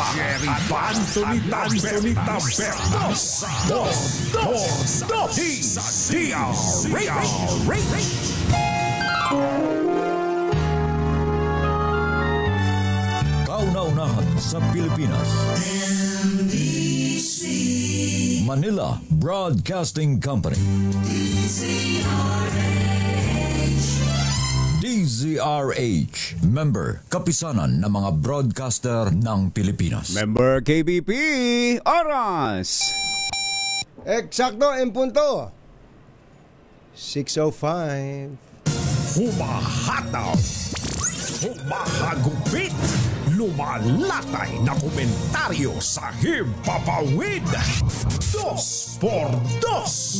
Jerry Anthony Taberna sa Kauna-unahan sa Pilipinas. NBC Manila Broadcasting Company. DZRH, member kapisanan ng mga broadcaster ng Pilipinas. Member KBP, oras! Eksakto, en punto. 6:05. Humahataw, humahagupit, lumalatay na komentaryo sa himpapawid. 2x2.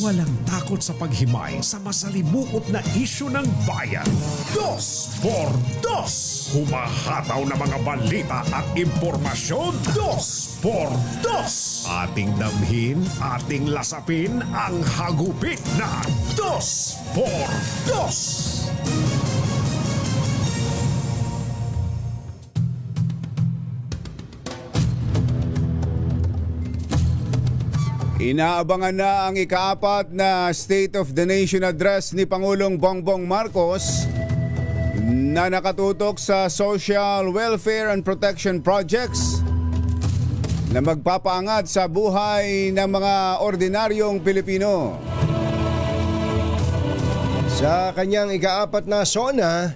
Walang takot sa paghimay sa masalimuot na isyu ng bayan. 2x2. Humahataw na mga balita at impormasyon. 2x2. Ating damhin, ating lasapin ang hagupit na 2x2. Inaabangan na ang ikaapat na State of the Nation Address ni Pangulong Bongbong Marcos na nakatutok sa social welfare and protection projects na magpapaangat sa buhay ng mga ordinaryong Pilipino. Sa kanyang ikaapat na SONA,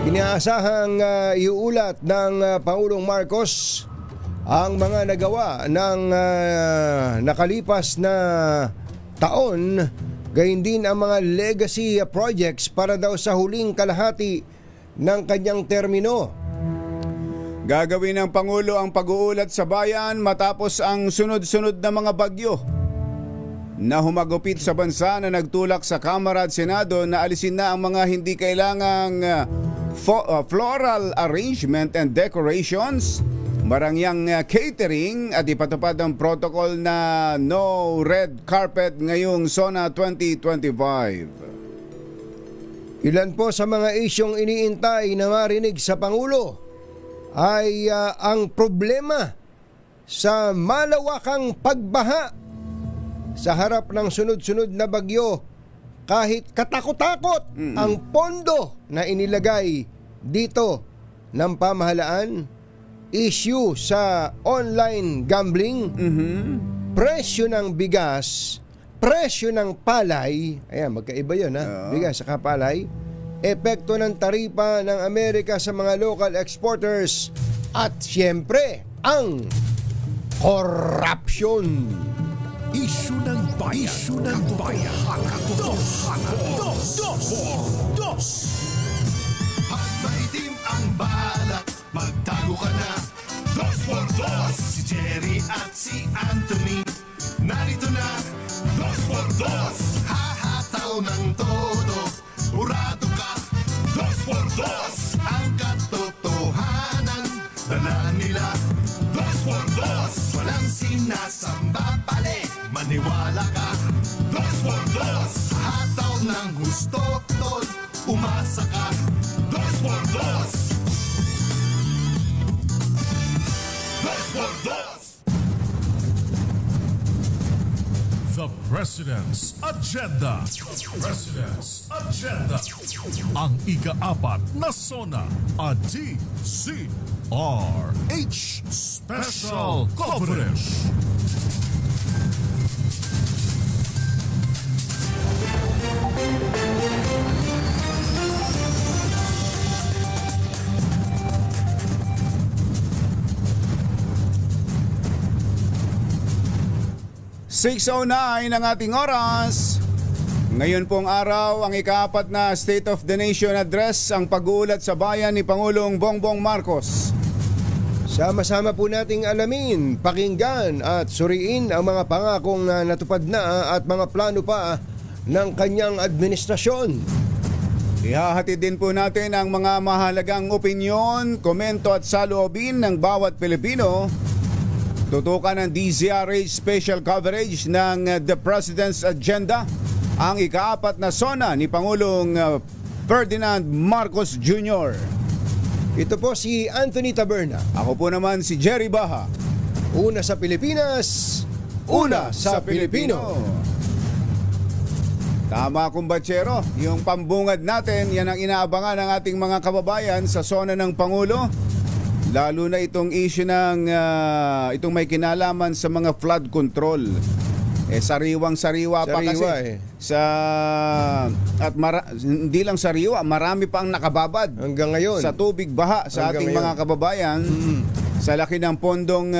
inaasahang iuulat ng Pangulong Marcos ang mga nagawa ng nakalipas na taon, gayon din ang mga legacy projects para daw sa huling kalahati ng kanyang termino. Gagawin ng Pangulo ang pag-uulat sa bayan matapos ang sunod-sunod na mga bagyo na humagupit sa bansa na nagtulak sa Kamara at Senado na alisin na ang mga hindi kailangang floral arrangement and decorations, marangyang catering at ipatupad ang protocol na no red carpet ngayong SONA 2025. Ilan po sa mga isyong iniintay na marinig sa Pangulo ay ang problema sa malawakang pagbaha sa harap ng sunod-sunod na bagyo. Kahit katakot-takot ang pondo na inilagay dito ng pamahalaan, issue sa online gambling, presyo ng bigas, presyo ng palay, ayan, magkaiba yun ha, bigas sa palay, epekto ng taripa ng Amerika sa mga local exporters, at siyempre, ang corruption. Isyu ng bayan. Isyu ng bayan. Pag maitim ang balak, magtago ka na. 2x2. Si Jerry at si Anthony narito na. 2x2. Hahataw ng todo, urado ka. 2x2. Ang katotohanan dala nila. 2x2. Walang sinasamba pali, maniwala ka. 2x2. Hataw ng gusto, tol, umasa ka. 2x2. The President's Agenda. President's Agenda. Ang ikaapat na SONA, a DZRH Special Coverage. .09 ang ating oras. Ngayon pong araw, ang ikaapat na State of the Nation Address, ang pag-uulat sa bayan ni Pangulong Bongbong Marcos. Sama-sama po nating alamin, pakinggan at suriin ang mga pangakong natupad na at mga plano pa ng kanyang administrasyon. Ihahatid din po natin ang mga mahalagang opinyon, komento at saloobin ng bawat Pilipino. Tutukan ng DZRH Special Coverage ng The President's Agenda, ang ikaapat na SONA ni Pangulong Ferdinand Marcos Jr. Ito po si Anthony Taberna. Ako po naman si Jerry Baha. Una sa Pilipinas, una sa Pilipino. Tama, kumbatsero. Yung pambungad natin, yan ang inaabangan ng ating mga kababayan sa zona ng Pangulo. Lalo na itong issue ng itong may kinalaman sa mga flood control. Sariwang-sariwa pa kasi. Hindi lang sariwa, marami pa ang nakababad hanggang ngayon sa tubig baha sa ating mga kababayan. Sa laki ng pondong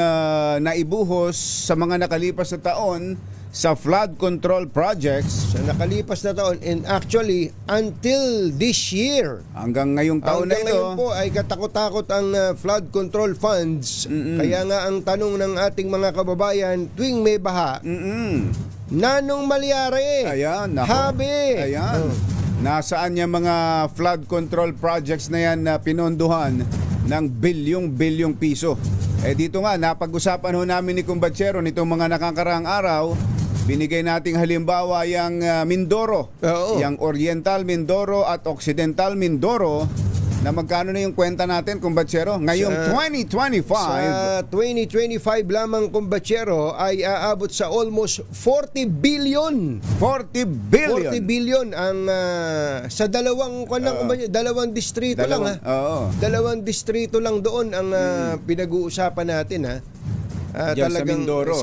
naibuhos sa mga nakalipas na taon sa flood control projects. Sa nakalipas na taon, and actually until this year, hanggang ngayong taon na ito, ngayon po ay katakot-takot ang flood control funds. Kaya nga ang tanong ng ating mga kababayan tuwing may baha, nanong malyari? Ayan, nako. Habi. Ayan. Nasaan yung mga flood control projects na yan na pinondohan ng bilyong-bilyong piso? Dito nga, napag-usapan ho namin ni Kumbatsero nitong mga nakakaraang araw. Binigay nating halimbawa yung Mindoro, yung Oriental Mindoro at Occidental Mindoro, na magkano na yung kwenta natin, Kumbatsero? Ngayong 2025. Sa 2025 lamang, Kumbatsero, ay aabot sa almost 40 billion. 40 billion. 40 billion ang sa dalawang distrito lang ha. Dalawang distrito lang doon ang pinag-uusapan natin ha. Talagang sa Mindoro.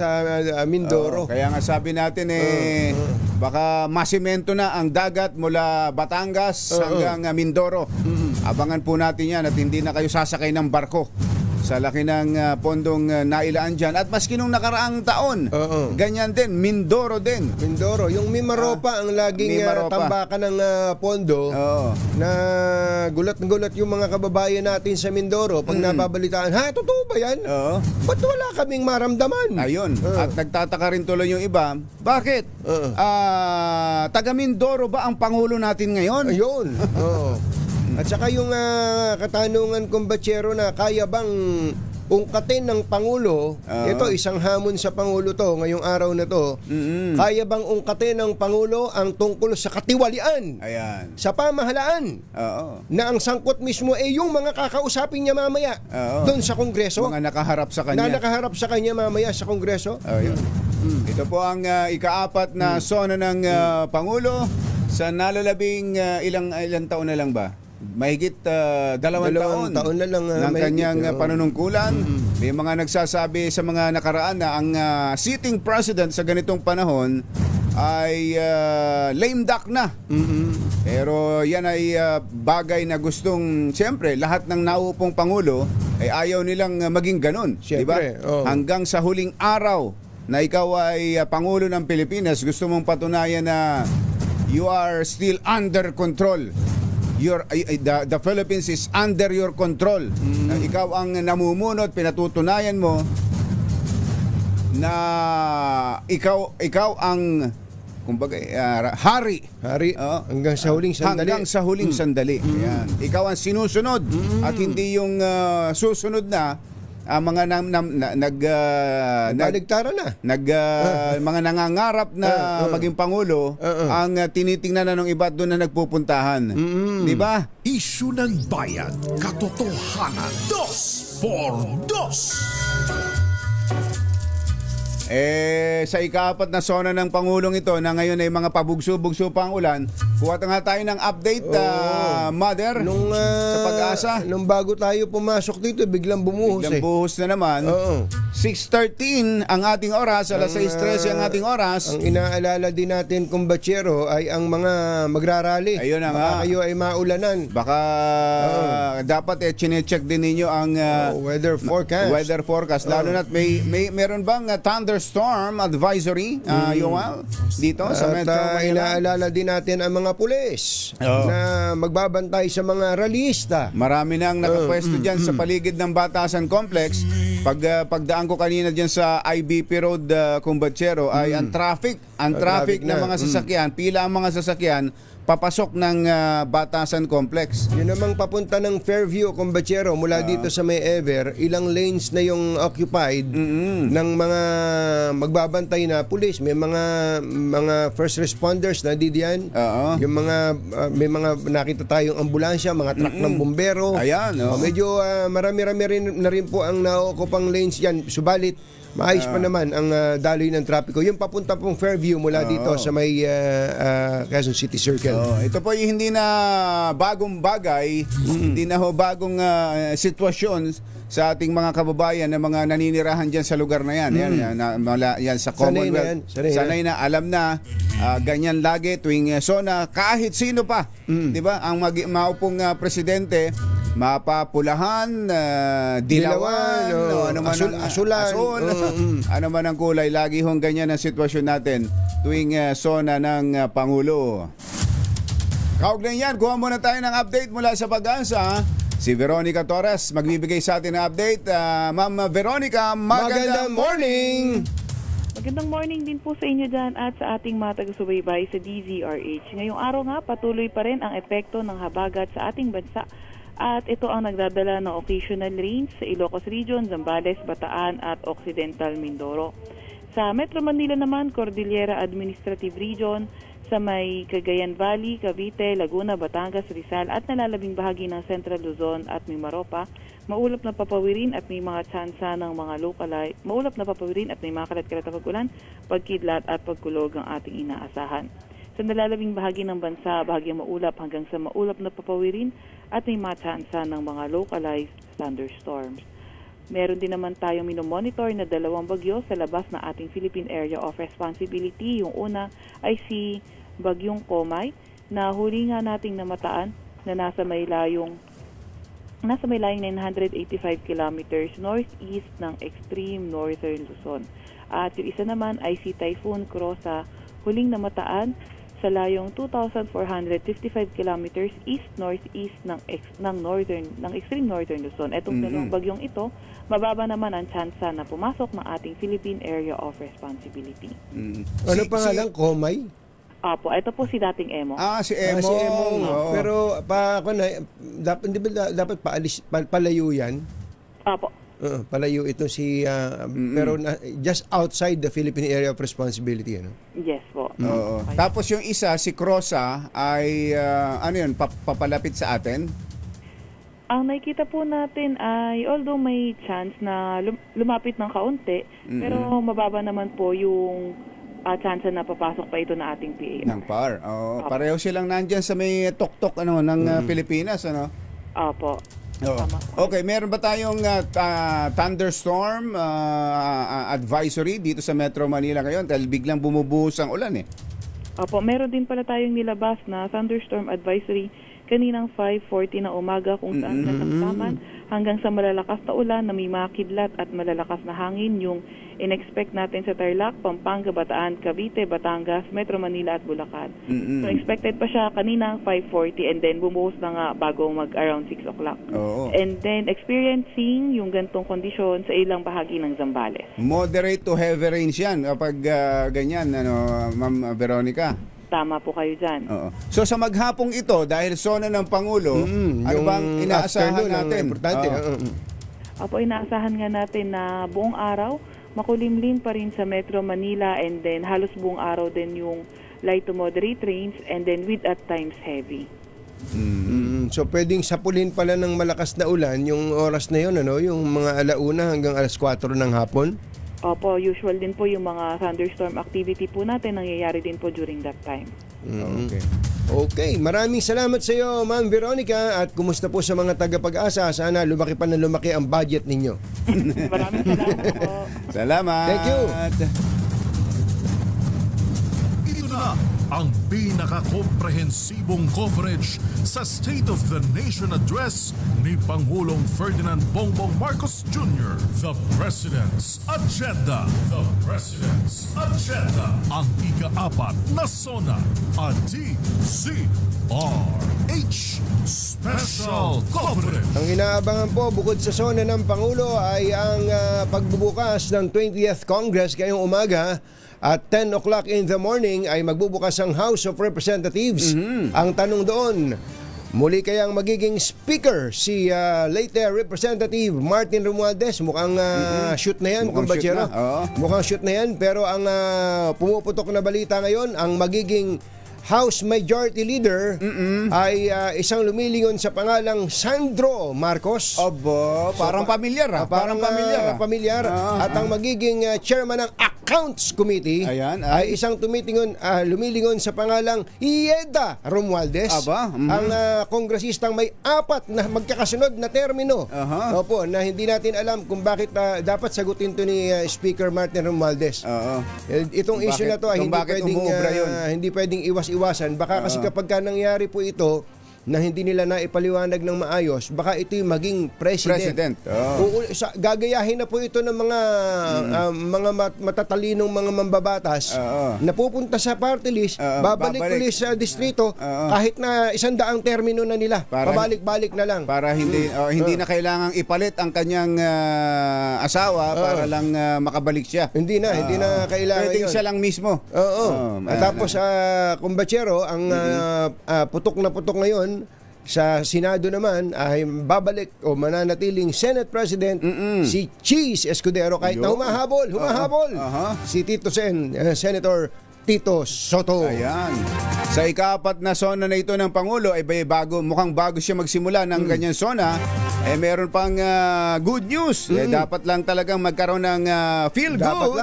Mindoro. Kaya nga sabi natin baka masimento na ang dagat mula Batangas hanggang Mindoro. Abangan po natin yan at hindi na kayo sasakay ng barko sa laki ng pondong nailaan dyan. At maski nung nakaraang taon, ganyan din, Mindoro din. Mindoro, yung Mimaropa ang laging tambakan ng pondo na gulat-gulat yung mga kababayan natin sa Mindoro pag nababalitaan, ha, totoo ba yan? Ba't wala kaming maramdaman? Ayun, at nagtataka rin tuloy yung iba, bakit? Taga Mindoro ba ang Pangulo natin ngayon? Ayun, At saka yung katanungan, Kumbatsero, na kaya bang ungkatin ng Pangulo, ito isang hamon sa Pangulo to ngayong araw na to, kaya bang ungkatin ng Pangulo ang tungkol sa katiwalian sa pamahalaan na ang sangkot mismo ay yung mga kakausapin niya mamaya doon sa Kongreso, mga nakaharap sa kanya, na nakaharap sa kanya mamaya sa Kongreso. Ito po ang ikaapat na zona ng Pangulo sa nalalabing ilang taon na lang ba? Mahigit dalawang taon na lang ng kanyang panunungkulan. May mga nagsasabi sa mga nakaraan na ang sitting president sa ganitong panahon ay lame duck na. Pero yan ay bagay na gustong, siyempre, lahat ng nauupong Pangulo ay ayaw nilang maging ganun. Diba? Hanggang sa huling araw na ikaw ay Pangulo ng Pilipinas, gusto mong patunayan na you are still under control. The Philippines is under your control. Ikaw ang namumunot, pinatutunayan mo na ikaw ang kumbaga hari hanggang sa huling sandali. Hanggang sa huling sandali. Ayan. Ikaw ang sinusunod at hindi yung susunod na mga mga nangangarap na maging Pangulo ang tinitingnan na ng iba doon na nagpupuntahan. Di ba? Isyu ng bayan, katotohanan, 2x2. Sa ikaapat na zona ng Pangulong ito na ngayon ay mga pabugso-bugso pa ang ulan, kuha nga tayo ng update, Mother, sa Pag-asa. Nung bago tayo pumasok dito, biglang bumuhos. Biglang buhos na naman. 6:13 ang ating oras, alas 6:13 ang ating oras. Ang inaalala din natin, Kumbatsero, ay ang mga magrarally. Ayun na nga. Baka kayo ay maulanan. Baka dapat chine-check din ninyo ang weather forecast. Lalo na't meron bang thunderstorm advisory, Yoel, dito sa Metro Manila? Inaalala din natin ang mga pulis na magbabantay sa mga rallyista. Marami nang nakapwesto dyan sa paligid ng Batasan Complex. Pagdaan ko kanina dyan sa IBP Road, Kumbatsero, ay ang traffic ng mga sasakyan, pila ang mga sasakyan, papasok ng Batasan Complex. Yun namang papunta ng Fairview, Combachero, mula dito sa May Ever, ilang lanes na yung occupied ng mga magbabantay na pulis. May mga first responders na diyan. Yung may mga nakita tayong ambulansya, mga truck ng bumbero. Ayan, medyo marami-rami na rin po ang naokupang lanes yan. Subalit, maayos pa naman ang daloy ng trapiko. Yung papunta pong Fairview mula dito sa may Quezon City Circle. Ito po yung hindi na bagong bagay, hindi na ho bagong sitwasyon sa ating mga kababayan na mga naninirahan dyan sa lugar na yan. Yan sa Commonwealth. Sanay na, alam na, ganyan lagi tuwing SONA, kahit sino pa. Di ba? Ang maupong presidente, mapapulahan, dilawan, asulan. Ano man ang kulay, lagi hong ganyan ang sitwasyon natin tuwing SONA ng Pangulo. Kaugnay yan, kuha muna tayo ng update mula sa Pag-asa. Si Veronica Torres magbibigay sa atin ng update. Ma'am Veronica, magandang morning! Magandang morning din po sa inyo dyan at sa ating mga taga-subaybay sa DZRH. Ngayong araw nga, patuloy pa rin ang epekto ng habagat sa ating bansa. At ito ang nagdadala ng occasional rains sa Ilocos Region, Zambales, Bataan at Occidental Mindoro. Sa Metro Manila naman, Cordillera Administrative Region, sa may Cagayan Valley, Cavite, Laguna, Batangas, Rizal at nalalabing bahagi ng Central Luzon at Mimaropa, maulap na papawirin at may mga tsansa ng mga maulap na papawirin at may mga kalat-kalat na pag-ulan, pagkidlat at pagkulog ang ating inaasahan. Sa nalalabing bahagi ng bansa, bahagyang maulap hanggang sa maulap na papawirin at may mga tsansa ng mga localized thunderstorms. Meron din naman tayong minomonitor na 2 bagyo sa labas ng ating Philippine Area of Responsibility. Yung una ay si Bagyong Komay na huli nga nating namataan na nasa may layong 985 kilometers northeast ng extreme northern Luzon. At yung isa naman ay si Typhoon Krosa, huling namataan sa layong 2,455 kilometers east-northeast ng extreme northern Luzon. Etong dalawang bagyong ito, mababa naman ang tsansa na pumasok ng ating Philippine Area of Responsibility. Ano pangalan? Komay? Apo, ito po si dating Emo. Si Emo. Pero dapat palayo yan. Apo. Palayo ito si pero just outside the Philippine Area of Responsibility, ano? Yes po. Okay. Tapos yung isa si Krosa ay ano yun, papalapit sa atin? Ang nakikita po natin ay although may chance na lumapit ng kaunti, pero mababa naman po yung chance na papasok pa ito na ating PAR. Ng PAR. Pareho silang nandyan sa may tuktok ng Pilipinas, ano? Opo. Okay, meron ba tayong thunderstorm advisory dito sa Metro Manila ngayon dahil biglang bumubuhos ang ulan eh? Opo, meron din pala tayong nilabas na thunderstorm advisory kaninang 5:40 na umaga kung saan natamtaman hanggang sa malalakas na ulan na may mga kidlat at malalakas na hangin yung in-expect natin sa Tarlac, Pampanga, Bataan, Cavite, Batangas, Metro Manila at Bulacan. So expected pa siya kaninang 5:40 and then bumuhos na nga bago mag-around 6 o'clock. And then experiencing yung gantong kondisyon sa ilang bahagi ng Zambales. Moderate to heavy rains yan kapag ganyan, Ma'am Veronica. Tama po kayo dyan. So sa maghapong ito, dahil SONA ng Pangulo, ano bang inaasahan natin? Importante. Opo, inaasahan nga natin na buong araw, makulimlim pa rin sa Metro Manila and then halos buong araw din yung light to moderate rains and then with at times heavy. So pwedeng sapulin pala ng malakas na ulan yung oras na yun, ano? Yung mga 1:00 hanggang 4:00 ng hapon? Opo, usual din po yung mga thunderstorm activity po natin nangyayari din po during that time. Okay, maraming salamat sa iyo, Ma'am Veronica, at kumusta po sa mga taga-Pag-asa? Sana lumaki pa na lumaki ang budget ninyo. Maraming salamat po. Salamat. Thank you. Ito na ang pinaka-komprehensibong coverage sa State of the Nation Address ni Pangulong Ferdinand Bongbong Marcos Jr. The President's Agenda. The President's Agenda. Ang ika-4 na SONA at DZRH Special Coverage. Ang inaabangan po bukod sa SONA ng Pangulo ay ang pagbubukas ng 20th Congress ngayong umaga. At 10 o'clock in the morning ay magbubukas ang House of Representatives. Ang tanong doon, muli kayang magiging speaker si late Representative Martin Romualdez? Mukhang shoot na yan, Mukhang shoot kumbachero. na, oo. Mukhang shoot na yan, pero ang pumuputok na balita ngayon, ang magiging House Majority Leader ay isang lumilingon sa pangalang Sandro Marcos. Obo, parang pamilyar ha. Parang pamilyar. Pamilyar. At ang magiging chairman ng Accounts Committee Ayan, ay isang lumilingon sa pangalang Ieda Romualdez. Aba, Ang kongresistang may 4 na magkakasunod na termino. Opo, na hindi natin alam kung bakit dapat sagutin to ni Speaker Martin Romualdez. Itong issue na to ay hindi pwedeng iwas-iwasan. Baka kasi kapag nangyari po ito na hindi nila naipaliwanag ng maayos, baka ito'y maging president. Gagayahin na po ito ng mga matatalinong mga mambabatas na pupunta sa party list, babalik ulit sa distrito kahit na 100 termino na nila. Pabalik-balik na lang. Para hindi na kailangang ipalit ang kanyang asawa para lang makabalik siya. Hindi na kailangan Pwedeng yun. siya lang mismo. At tapos kumbachero, ang putok na putok ngayon sa Senado naman ay babalik o mananatiling Senate President si Cheese Escudero kahit na humahabol si Tito Sen, Senator Tito Soto. Ayan. Sa ika-4 na sona na ito ng Pangulo ay mukhang bago siya magsimula ng kanyang sona, meron pang good news. Dapat lang talagang magkaroon ng feel good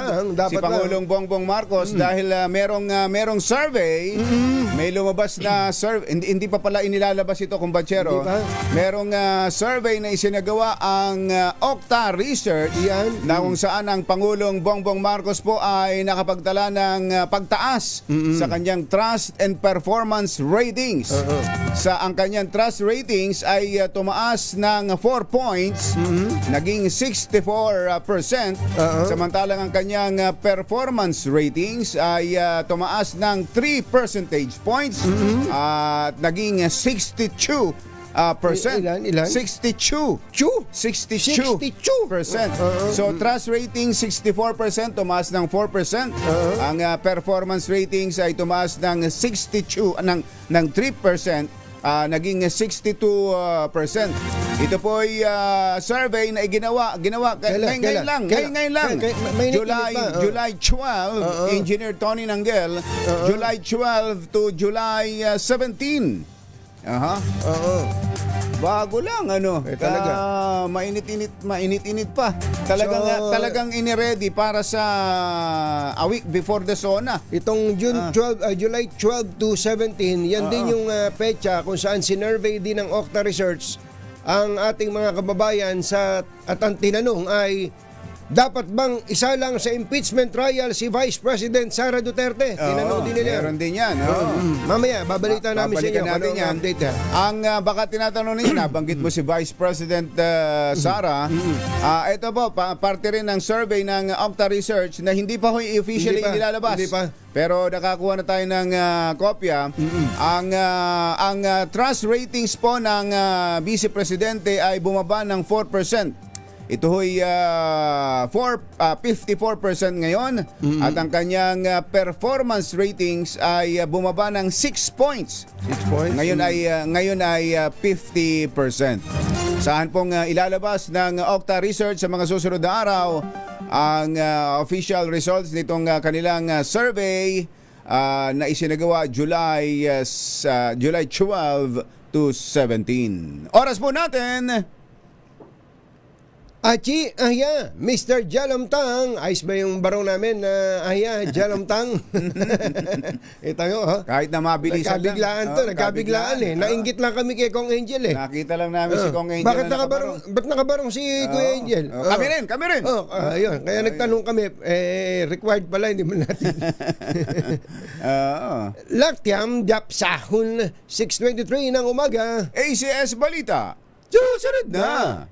si Pangulong Bongbong Marcos dahil merong survey. May lumabas na survey, hindi pa pala inilalabas ito, kumbachero. Merong survey na isinagawa ang Okta Research na kung saan ang Pangulong Bongbong Marcos po ay nakapagtala ng pagtaas sa kanyang trust and performance ratings. Ang kanyang trust ratings ay tumaas ng 4 points, naging 64%, samantalang ang kanyang performance ratings ay tumaas ng 3 percentage points at naging 62%. Ilan? 62%. So trust rating 64%, tumaas ng 4%. Ang performance ratings ay tumaas ng 3%, naging 62%. Ito po ay survey na ginawa ngayon lang. July 12, Engineer Tony Nanggel, July 12 to July 17. Bago lang talaga. Mainit-init pa. Talagang iniready para sa a week before the SONA. Itong July 12 to 17, yan din yung petsa kung saan sinurvey din ng Okta Research ang ating mga kababayan at ang tinanong ay, dapat bang isa lang sa impeachment trial si Vice President Sara Duterte? Tinanong din nila. Meron din yan. Mamaya, babalita namin sa inyo. Natin yan. Update, ang baka tinatanong ninyo, nabanggit mo si Vice President Sara. Ito po, parte rin ng survey ng Okta Research na hindi pa officially inilalabas. Hindi pa. Pero nakakuha na tayo ng kopya. Ang trust ratings po ng Vice Presidente ay bumaba ng 4%. Ito ho'y 54% ngayon at ang kanyang performance ratings ay bumaba ng 6 points. 6 points? Ngayon ay 50%. Saan pong ilalabas ng Okta Research sa mga susunod na araw ang official results nitong kanilang survey na isinagawa July 12 to 17. Oras po natin. Mr. Jalomtang. Ayos ba yung barong namin na Jalomtang? Ito nyo, Kahit na mabilisan lang. Nagkabiglaan eh. Nainggit lang kami kay Kong Angel eh. Nakita lang namin si Kong Angel. Ba't nakabarong si Kuya Angel? Kami rin. Ayun. Kaya nagtanong kami, required pala, hindi mo natin. Laktiam, Dapsahun, 6:23 ng umaga. ACS Balita. Susunod na.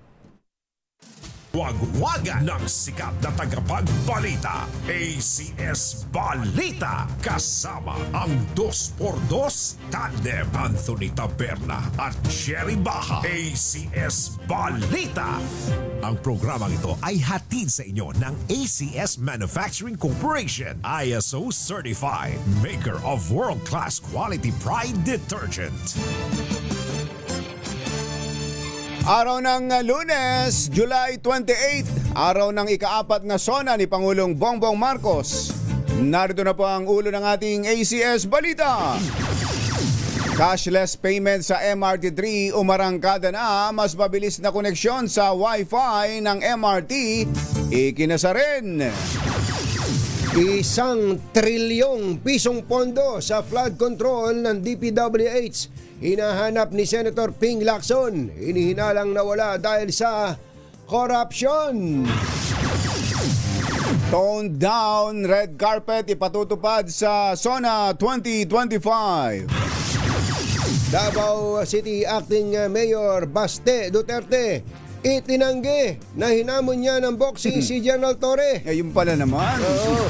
Wagwagan ng sikat na tagapagbalita, ACS Balita. Kasama ang 2x2 tandem Anthony Taberna at Cherry Baha. ACS Balita. Ang programang ito ay hatid sa inyo ng ACS Manufacturing Corporation, ISO certified, maker of world-class quality Pride detergent. Araw ng Lunes, July 28, araw ng ika-4 na sona ni Pangulong Bongbong Marcos. Narito na po ang ulo ng ating ACS Balita. Cashless payment sa MRT3 umarangkada na, mas mabilis na koneksyon sa Wi-Fi ng MRT, ikinasa rin. 1 trilyong pisong pondo sa flood control ng DPWH hinahanap ni Senator Ping Lacson. Hinihinalang nawala dahil sa corruption. Toned down red carpet ipatutupad sa SONA 2025. Davao City Acting Mayor Baste Duterte itinanggi na hinamon niya ng boxing si General Torre. Ayun pala naman. Oo.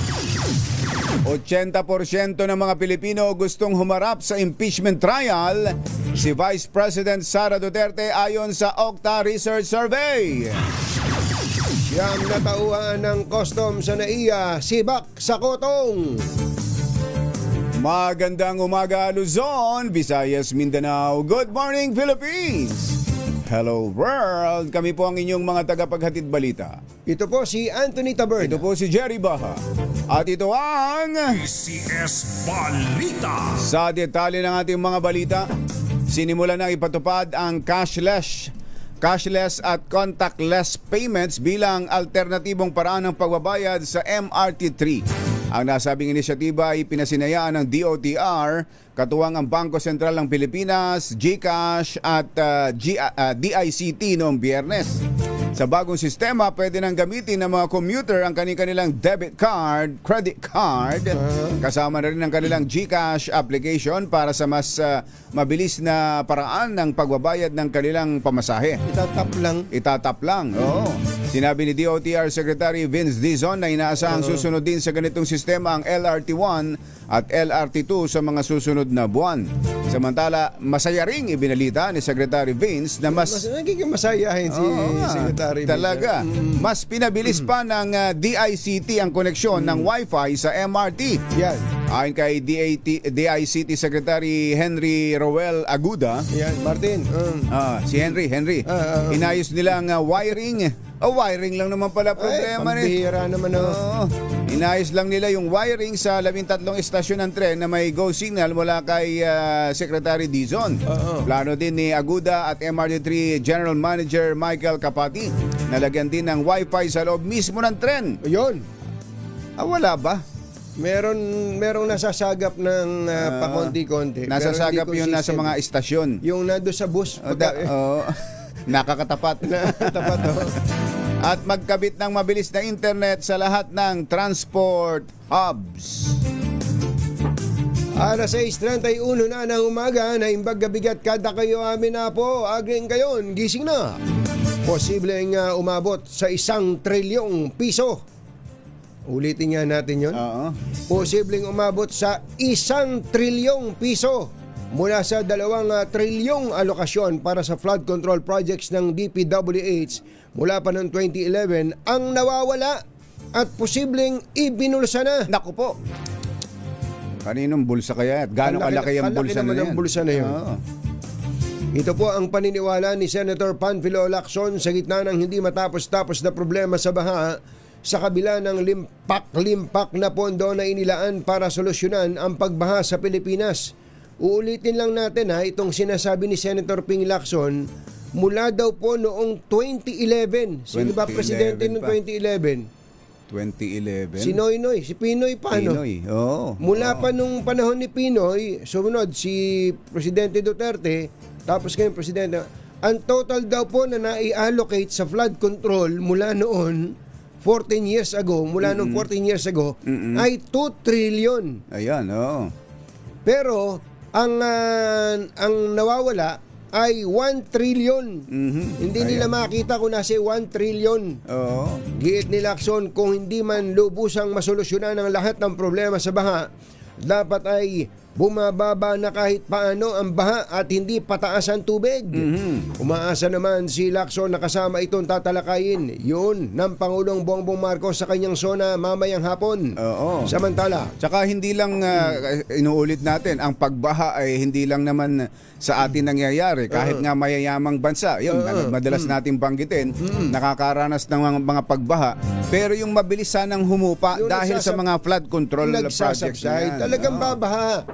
80% ng mga Pilipino gustong humarap sa impeachment trial, si Vice President Sara Duterte ayon sa Okta Research Survey. Siyam na tauhan ng custom sa NAIA, sibak sa kotong. Magandang umaga Luzon, Visayas, Mindanao. Good morning Philippines. Hello world, kami po ang inyong mga tagapaghatid balita. Ito po si Anthony Taberna. Ito po si Jerry Baha. At ito ang ACS Balita. Sa detalye ng ating mga balita, sinimulan na ipatupad ang cashless at contactless payments bilang alternatibong paraan ng pagbabayad sa MRT3. Ang nasabing inisyatiba ay pinasinayaan ng DOTR, katuwang ang Bangko Sentral ng Pilipinas, GCash at DICT noong Biyernes. Sa bagong sistema, pwede nang gamitin ng mga commuter ang kanilang debit card, credit card, kasama na rin ang kanilang GCash application para sa mas mabilis na paraan ng pagbabayad ng kanilang pamasahe. Itatap lang. Oo. Sinabi ni DOTR Secretary Vince Dizon na inaasahang susunod din sa ganitong sistema ang LRT1 at LRT2 sa mga susunod na buwan. Samantala, masaya ring ibinalita ni Secretary Vince na nagiging masayahin si Secretary Vince. Talaga. Mas pinabilis pa ng DICT ang koneksyon ng Wi-Fi sa MRT. Yan. Ayon kay DICT Secretary Henry Roel Aguda. Yan, Martin. Si Henry. Inayos nilang wiring. Wiring lang naman pala problema. Pambihira naman. Inayos lang nila yung wiring sa 13 estasyon ng tren na may go signal mula kay Secretary Dizon. Plano din ni Aguda at MRT3 General Manager Michael Kapati na lagyan din ng Wi-Fi sa loob mismo ng tren. Ayun. Wala ba? Merong nasasagap ng pakonti-konti. Nasasagap yun nasa mga estasyon. Yung nado sa bus. Nakakatapat. At magkabit ng mabilis na internet sa lahat ng transport hubs. Alas 6:31 na ng umaga, na imbag gabigat kada kayo amin na po, aging kayon, gising na. Posibleng umabot sa 1 trilyong piso. Ulitin nga natin yun. Posibleng umabot sa 1 trilyong piso mula sa 2 trilyong alokasyon para sa flood control projects ng DPWH mula pa noong 2011 ang nawawala at posibleng ibinulsa na. Naku po. Kaninong bulsa kaya? Gano'ng kalaki ang bulsa na yan? Bulsa na yun. Ito po ang paniniwala ni Senator Panfilo Lacson sa gitna ng hindi matapos-tapos na problema sa baha sa kabila ng limpak-limpak na pondo na inilaan para solusyonan ang pagbaha sa Pilipinas. Uulitin lang natin itong sinasabi ni Senator Ping Lacson mula daw po noong 2011. Sino ba presidente noong 2011? 2011? Si Noynoy, si Pinoy pa, Pinoy, Mula pa nung panahon ni Pinoy, sumunod si Presidente Duterte, tapos ngayon Presidente. Ang total daw po na nai-allocate sa flood control mula noon, 14 years ago, ay 2 trillion. Ayan, Pero, ang nawawala ay 1 trillion. Hindi nila makita kung nasa 1 trillion. Oo. Giit ni Lacson, kung hindi man lubusang masolusyonan ang lahat ng problema sa baha, dapat ay bumababa na kahit paano ang baha at hindi pataas ang tubig. Umaasa naman si Lacson na kasama itong tatalakayin yun ng Pangulong Bongbong Marcos sa kanyang SONA mamayang hapon. Oo. Samantala, Tsaka hindi lang inuulit natin, ang pagbaha ay hindi lang naman sa atin nangyayari. Kahit nga mayayamang bansa, yun, madalas natin banggitin, nakakaranas ng mga pagbaha. Pero yung mabilis sanang humupa yung dahil sa mga flood control projects na yan. talagang babaha.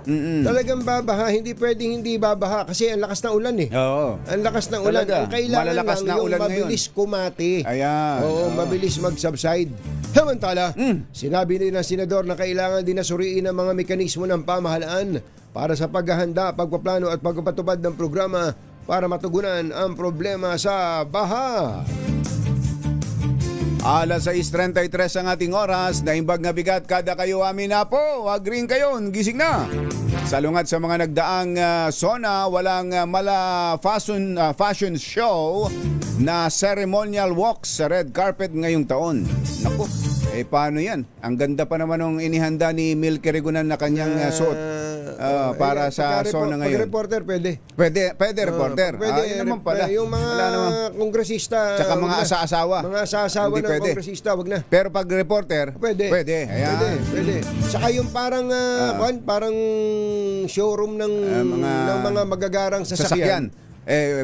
Talagang babaha. Hindi pwedeng hindi babaha kasi ang lakas ng ulan eh. Oo. Ang lakas ng ulan. Talaga. Ang kailangan Malalakas lang na yung ulan mabilis kumati. Ayan. Oo, mabilis mag-subside. Samantala, sinabi din ng senador na kailangan din nasuriin ang mga mekanismo ng pamahalaan para sa paghahanda, pagpaplano at pagpapatupad ng programa para matugunan ang problema sa baha. Alas 6:33 ang ating oras. Naimbag na bigat kada kayo amin na po. Wag rin kayo. Gising na. Salungat sa mga nagdaang SONA, walang mala fashion show na ceremonial walk sa red carpet ngayong taon. Naku, paano yan? Ang ganda pa naman ng inihanda ni Milky Regunan na kanyang suot para sa SONA ngayon. Pag-reporter, pwede. Pwede reporter. Pwede, Yun naman pala. Yung mga kongresista. Tsaka mga wag na. asa-asawa. Mga asa-asawa Hindi ng pwede. kongresista, wag na. Pero pag reporter, Pwede. Ayan. Pwede. Saka yung parang parang showroom ng mga magagarang sasakyan.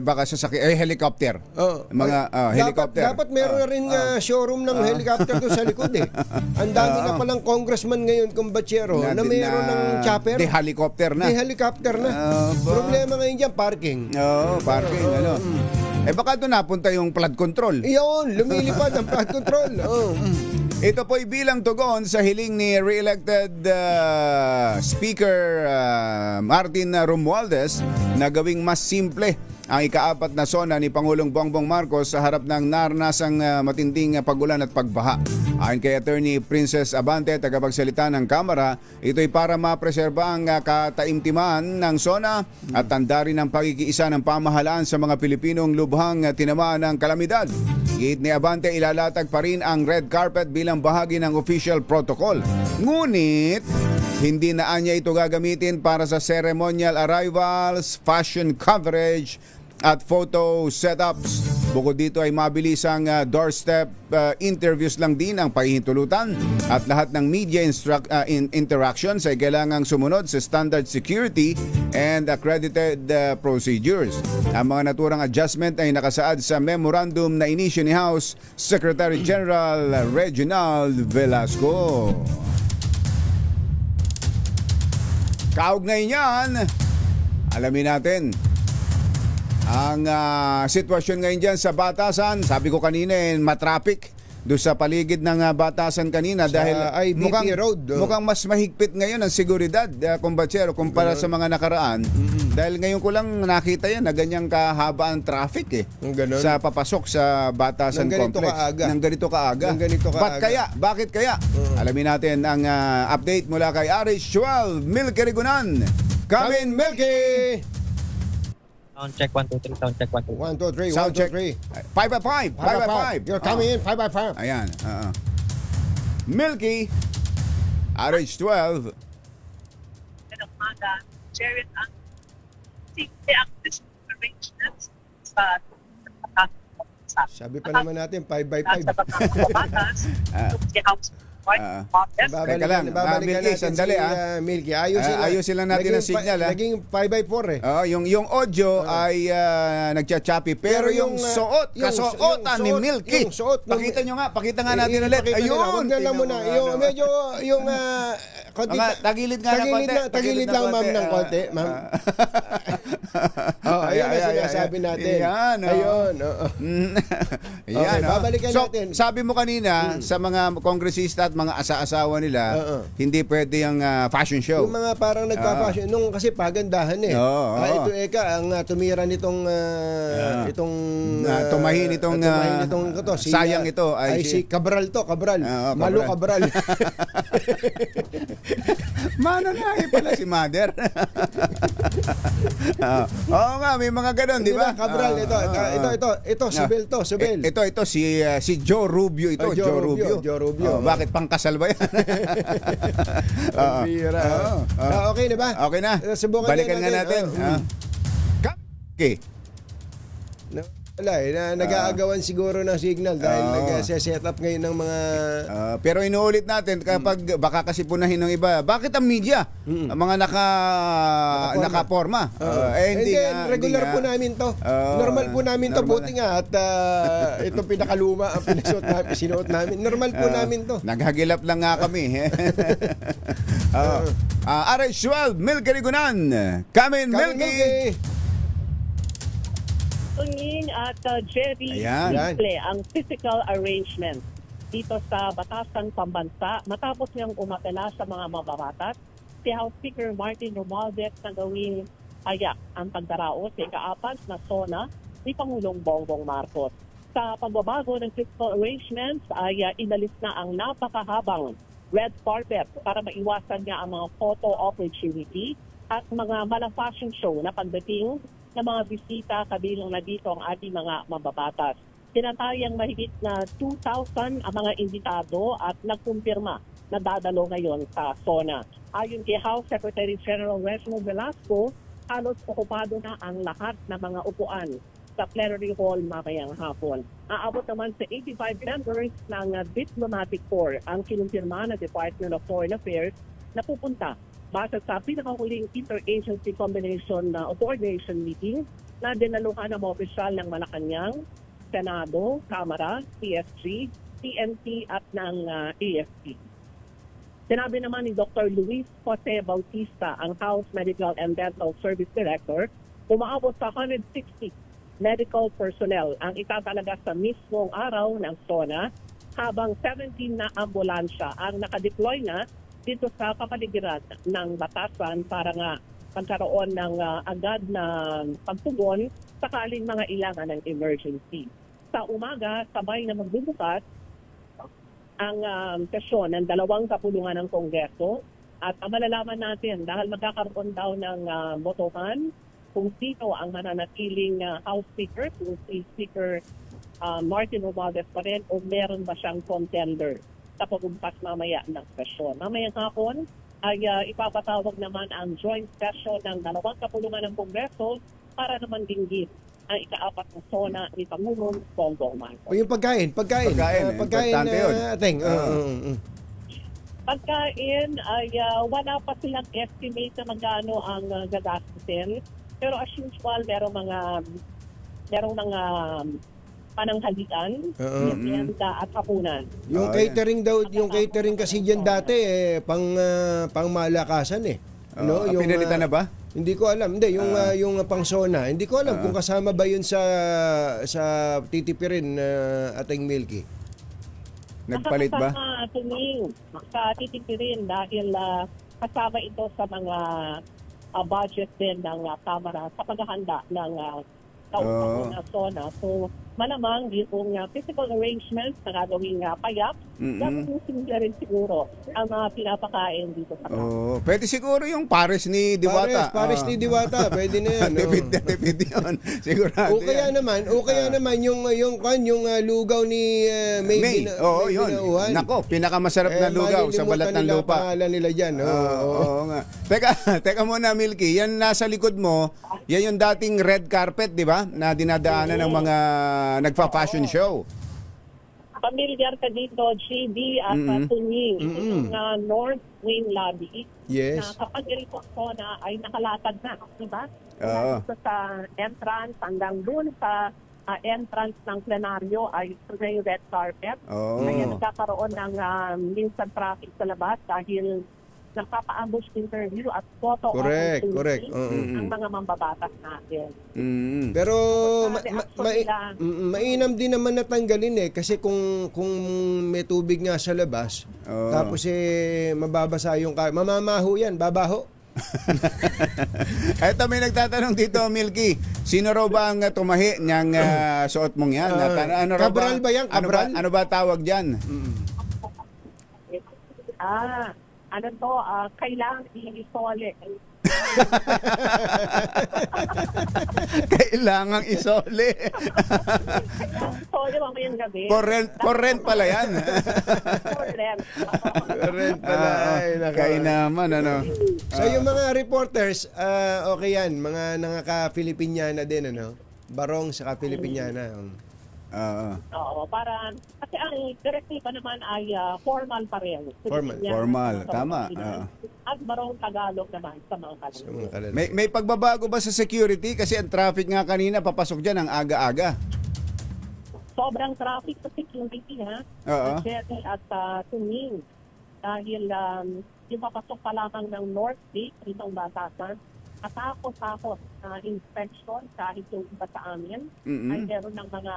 Baka helicopter. Mga helicopter. Dapat meron na rin showroom ng helicopter doon sa likod eh. Ang dami na palang congressman ngayon, kumbachero, na meron ng chopper. Di helicopter na. Problema ngayon dyan, parking. Parking. Baka doon napunta yung flood control. Iyon, lumilipad ang flood control. Ito po'y bilang tugon sa hiling ni re-elected Speaker Martin Romualdez na gawing mas simple ang ika-4 na SONA ni Pangulong Bongbong Marcos sa harap ng naranasang matinding pagulan at pagbaha. Ayon kay Attorney Princess Abante, tagapagsalita ng Kamara, ito'y para mapreserba ang kataimtiman ng SONA at tanda rin ang pagkikiisa ng pamahalaan sa mga Pilipinong lubhang tinamaan ng kalamidad. Giit ni Abante, ilalatag pa rin ang red carpet bilang bahagi ng official protocol. Ngunit, hindi na niya ito gagamitin para sa ceremonial arrivals, fashion coverage, at photo setups. Bukod dito ay mabilisang doorstep interviews lang din ang pahihintulutan at lahat ng media interactions ay kailangang sumunod sa standard security and accredited procedures. Ang mga naturang adjustment ay nakasaad sa memorandum na inisyu ni House Secretary General Reginald Velasco. Kaugnay niyan, alamin natin ang sitwasyon ngayon dyan sa Batasan. Sabi ko kanina, matraffic doon sa paligid ng Batasan kanina sa dahil IBP Road. Mukhang mas mahigpit ngayon ang seguridad, kumbatsero, kumpara sa mga nakaraan. Dahil ngayon ko lang nakita yan na ganyang kahaba ang traffic sa papasok sa Batasan Complex. Nang ganito kaaga. Bakit kaya? Alamin natin ang update mula kay RH12, Milky Regunan. Come in, Milky! Sound check 1 2 3, sound check 1 2 1 2 3, Sound 1 check. 2 3. 5 by 5. 5 by 5. You're coming in 5 by 5. Ayan. Milky, RH12. Ng umaga, share it ang simple access arrangements sa Sabi pa naman natin 5 by 5. sa batas, si House office. Teka lang, Milky, sandali Milky, ayusin lang natin ang signal. Naging 5 by 4 eh. Yung audio ay nagchachapi, pero yung suot, kasuotan ni Milky. Pakita nyo nga, pakita nga natin ulit. Ayun! Huwag na lang muna. Yung medyo, yung tagilid nga ng konti. Tagilid lang, ma'am, ng konti. Ma'am. Ayun na sinasabi natin. Ayun. Ayan. Babalikan natin. Sabi mo kanina, sa mga kongresista at mga asa-asawa nila, hindi pwede yung fashion show. Yung mga parang nagpa-fashion, nung kasi pagandahan eh. Ito ang tumira nitong tumahin itong sayang ito ay si Cabral to, Cabral. Malo Cabral. Mananahi pala si Mother. Oo nga, may mga ganun, di ba? Cabral, ito, Subel to, Subel. Ito, si Joe Rubio ito. Joe Rubio. Bakit pangkasal ba yan? Okay na ba? Okay na. Subukan Balikan nga natin. Okay. Wala nag-aagawan siguro ng signal dahil nag-set up ngayon ng mga... pero inuulit natin kapag baka kasi punahin ng iba, bakit ang media? Ang mga nakaporma. Hindi regular po namin to. Normal po namin to. Buti nga at itong pinakaluma ang sinuot namin. Normal po namin to. Naghagilap lang nga kami. RH12, Milky Rigunan. Kamin Milky. Tungin at Jerry, simple ang physical arrangement dito sa Batasan Pambansa matapos niyang umapela sa mga mababatas si House Speaker Martin Romualdez na gawing ayak ang pagdaraos sa ikaapat na SONA ni Pangulong Bongbong Marcos. Sa pagbabago ng physical arrangements ay inalis na ang napakahabang red carpet para maiwasan niya ang mga photo opportunity at mga malang fashion show na pagdating ng mga bisita kabilang na dito ang ating mga mababatas. Tinatayang mahigit na 2,000 ang mga imbitado at nagkumpirma na dadalo ngayon sa SONA. Ayon kay House Secretary General Reginald Velasco, halos okupado na ang lahat ng mga upuan sa plenary hall mamayang hapon. Aabot naman sa 85 members ng Diplomatic Corps ang kinumpirma ng Department of Foreign Affairs na pupunta base sa pinakahuling interagency combination o coordination meeting na dinaluhan ng mga opisyal ng Malacanang, Senado, Kamara, PSG, PNP at ng AFP. Sinabi naman ni Dr. Luis Jose Bautista, ang House Medical and Dental Service Director, umaabot sa 160 medical personnel ang itatalaga sa mismong araw ng SONA, habang 17 na ambulansya ang nakadeploy na dito sa kapaligiran ng Batasan para nga pagkaroon ng agad na pagtugon sakaling mga ilangan ng emergency. Sa umaga, sabay na magbubukas ang sesyon ng 2 kapulungan ng Kongreso at malalaman natin dahil magkakaroon daw ng botohan kung sino ang mananatiling House Speaker, kung si Speaker Martin Romualdez pa rin o meron ba siyang contender sa pagumpas mamaya ng sesyon. Mamayang hapon ay ipapatawag naman ang joint session ng 2 kapulungan ng Kongreso para naman dinggit ang ikaapat na SONA ni Pangulong Bongbong Marcos. O yung pagkain ating. Pagkain ay wala pa silang estimate na magkano ang gagastusin. Pero as usual, merong mga pananghalian, merienda at hapunan. Yung catering daw, yung catering kasi diyan dati pang malakasan no, yung pinalitan na ba? Hindi ko alam. Hindi yung pang SONA. Hindi ko alam kung kasama ba 'yun sa titipirin ating Milky. Nagpalit ba? Sa titipirin dahil kasama ito sa mga budget din ng Kamara sa paghahanda ng na SONA. So, malamang yung physical arrangements na gagawing payap, dapat sila rin siguro ang mga pinapakain dito sa kamera. Pwede siguro yung Paris ni Diwata. Paris ni Diwata, pwede na yan. Tipid yun. Sigurado. O kaya naman yung lugaw ni May. Yun. Nako, pinakamasarap na lugaw sa balat ng lupa. Pangalan nila dyan. Oo nga. Teka muna, Milky. Yan nasa likod mo, yan yung dating red carpet, di ba? Na dinadaanan ng mga nagpa-fashion show. Familiar ka dito, GB at Tuning. Yung North Wing Lobby. Yes. Na kapag ito SONA ay nakalatag na, di ba? Dito sa entrance hanggang doon sa entrance ng plenaryo ay may red carpet. Kaya nagkakaroon ng minsan traffic sa labas dahil nagpapa-ambush interview at photo correct. ang mga mambabatas natin. Pero mainam din naman natanggalin kasi kung may tubig nga sa labas, tapos mababasa yung mamamaho yan, babaho. Eto, may nagtatanong dito, Milky. Sino raw ba ang tumahi niyang suot mong yan? Cabral ba yan? Cabral? Ano ba tawag dyan? ano to, kailangan i-isole. Kailangang isole. Isole mamayang gabi. Corrent pala yan. Corrent pala. Kaya naman, ano. So yung mga reporters, okay yan. Mga nangaka-Filipiniana din, ano? Barong sa Filipiniana. Oo, para kasi ang direktiba naman ay formal pa rin. Formal, tama. At barong Tagalog naman sa mga kalye. May pagbabago ba sa security? Kasi ang traffic nga kanina, papasok dyan ang aga-aga. Sobrang traffic sa security, ha? Jerry at Tuning. Dahil yung papasok pa lamang ng North Gate, itong Batasan, katakot-takot inspection kahit yung iba sa amin ay meron ng mga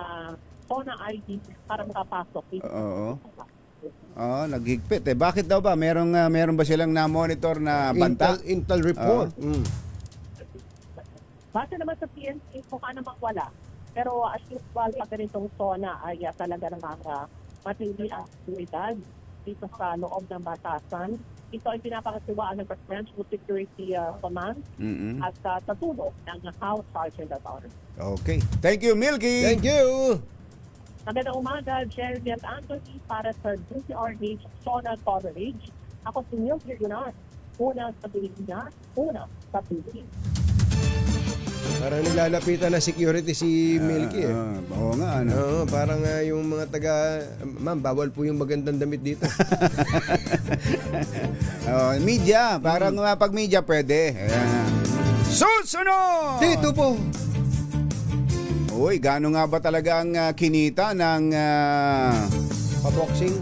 SONA ID para makapasok. Naghigpit. Bakit daw ba? Meron ba silang na-monitor na banta? Intel report. Base naman sa PNP, mukha namang wala. Pero as usual, pag ganitong SONA ay talaga namang matindi ang seguridad dito sa loob ng Batasan. Ito ay pinapakasiwaan ng Presidential Security Command at tatulong ng House Sergeant at Arms. Okay. Thank you, Milky. Thank you. Magandang umaga, Jerry at Anthony, para sa DZRH SONA coverage. Ako si Milky Gunar. Una sa Pilipinas, una sa Pilipinas. Parang nilalapitan na security si Milky eh. Oo nga, ano? Oo, parang yung mga ma'am, bawal po yung magandang damit dito. Media, parang pag media pwede. Susunod! Dito po! Uy, gaano nga ba talaga ang kinita ng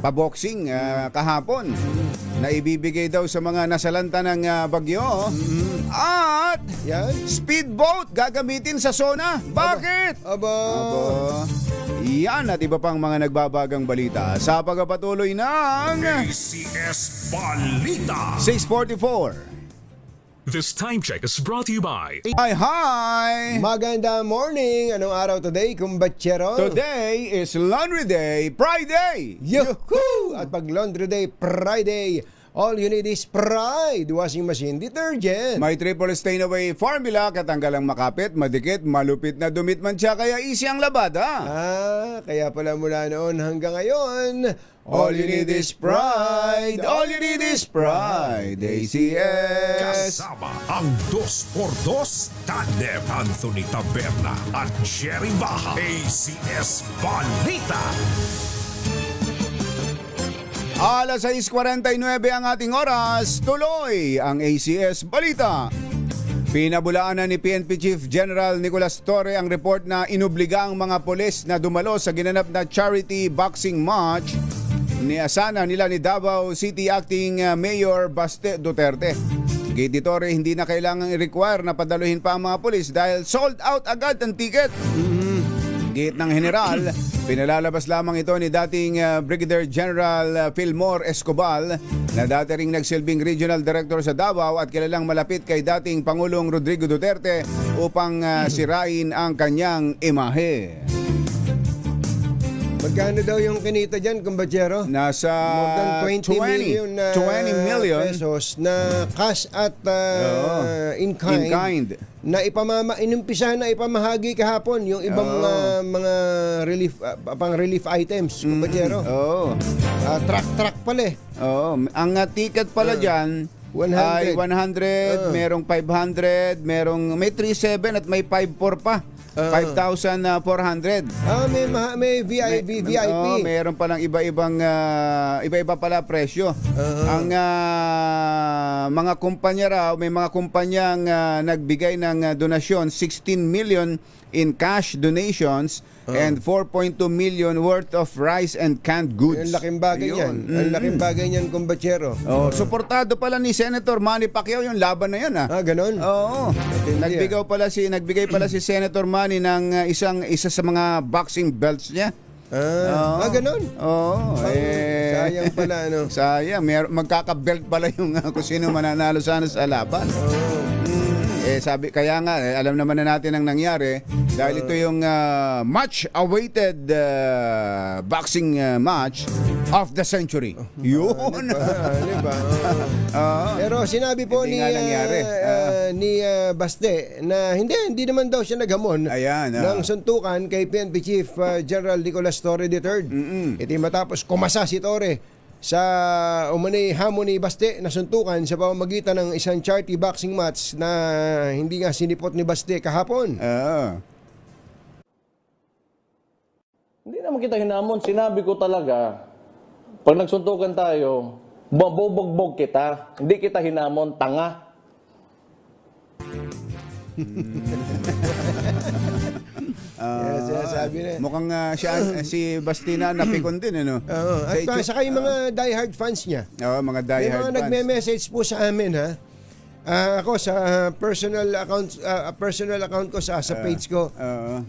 paboxing kahapon na ibibigay daw sa mga nasalanta ng bagyo? At speedboat gagamitin sa SONA. Bakit? Aba. Yan at iba pang mga nagbabagang balita sa pagpapatuloy ng ACS Balita. 6:44. This time check is brought to you by Hi! Magandang morning! Anong araw today, kumbatsero? Today is Laundry Day Friday! Yuhuu! At pag Laundry Day Friday, all you need is Pride Washing Machine Detergent. May triple stain away formula, katanggalang makapit, madikit, malupit na dumit man siya, kaya easy ang labada. Kaya pala mula noon hanggang ngayon, all you need is Pride! All you need is Pride! ACS! Kasama ang 2x2 Tandem Anthony Taberna at Jerry Baha. ACS Balita. Alas 6:49 ang ating oras. Tuloy ang ACS Balita. Pinabulaan na ni PNP Chief General Nicolas Torre ang report na inobliga ang mga pulis na dumalo sa ginanap na charity boxing match niasana nila ni Davao City Acting Mayor Baste Duterte. Gate Torre, hindi na kailangang i-require na padaluhin pa ang mga pulis dahil sold out agad ang ticket. Gate ng General, pinalalabas lamang ito ni dating Brigadier General Philmore Escobal na dati ring nagsilbing Regional Director sa Davao at kilalang malapit kay dating Pangulong Rodrigo Duterte upang sirain ang kanyang imahe. Magkano daw yung kinita dyan, kumbatsero? Nasa more than 20 million pesos na cash at in kind. Na inimpisahan na ipamahagi kahapon yung ibang mga relief pang-relief items, kumbatsero. Truck pala eh. Ang ticket pala dyan 100. ay 100, merong 500, may 37 at may 54 pa. 5,400. May VIP. Meron palang iba-iba pala presyo. Ang mga kumpanya raw, may mga kumpanyang nagbigay ng donasyon, 16 million in cash donations and 4.2 million worth of rice and canned goods. Ang laking bagay yan. Ang laking bagay niyan, kumbatsero. Suportado pala ni Senator Manny Pacquiao yung laban na yun. Ganon? Oo. Nagbigay pala si Senator Manny ng isa sa mga boxing belts niya. Ganon? Oo. Sayang pala, ano? Sayang. Magkaka-belt pala yung kung sino mananalo sana sa laban. Sabi, kaya nga, alam naman na natin ang nangyari dahil ito yung much awaited boxing match of the century. Yun. Diba? Pero sinabi po ni Baste na hindi naman daw siya naghamon ng suntukan kay PNP Chief General Nicolas Torre III. Ito matapos kumasa si Torre sa umanay hamon ni Baste na suntukan sa pamamagitan ng isang charity boxing match na hindi nga sinipot ni Baste kahapon. Hindi naman kita hinamon. Sinabi ko talaga, pag nagsuntukan tayo, mabubugbog kita. Hindi kita hinamon, tanga. Mukhang si Bastina napikon din, ano? At saka yung mga diehard fans niya. Mga diehard fans. May mga nagme-message po sa amin, ha? Ako sa personal account ko sa page ko.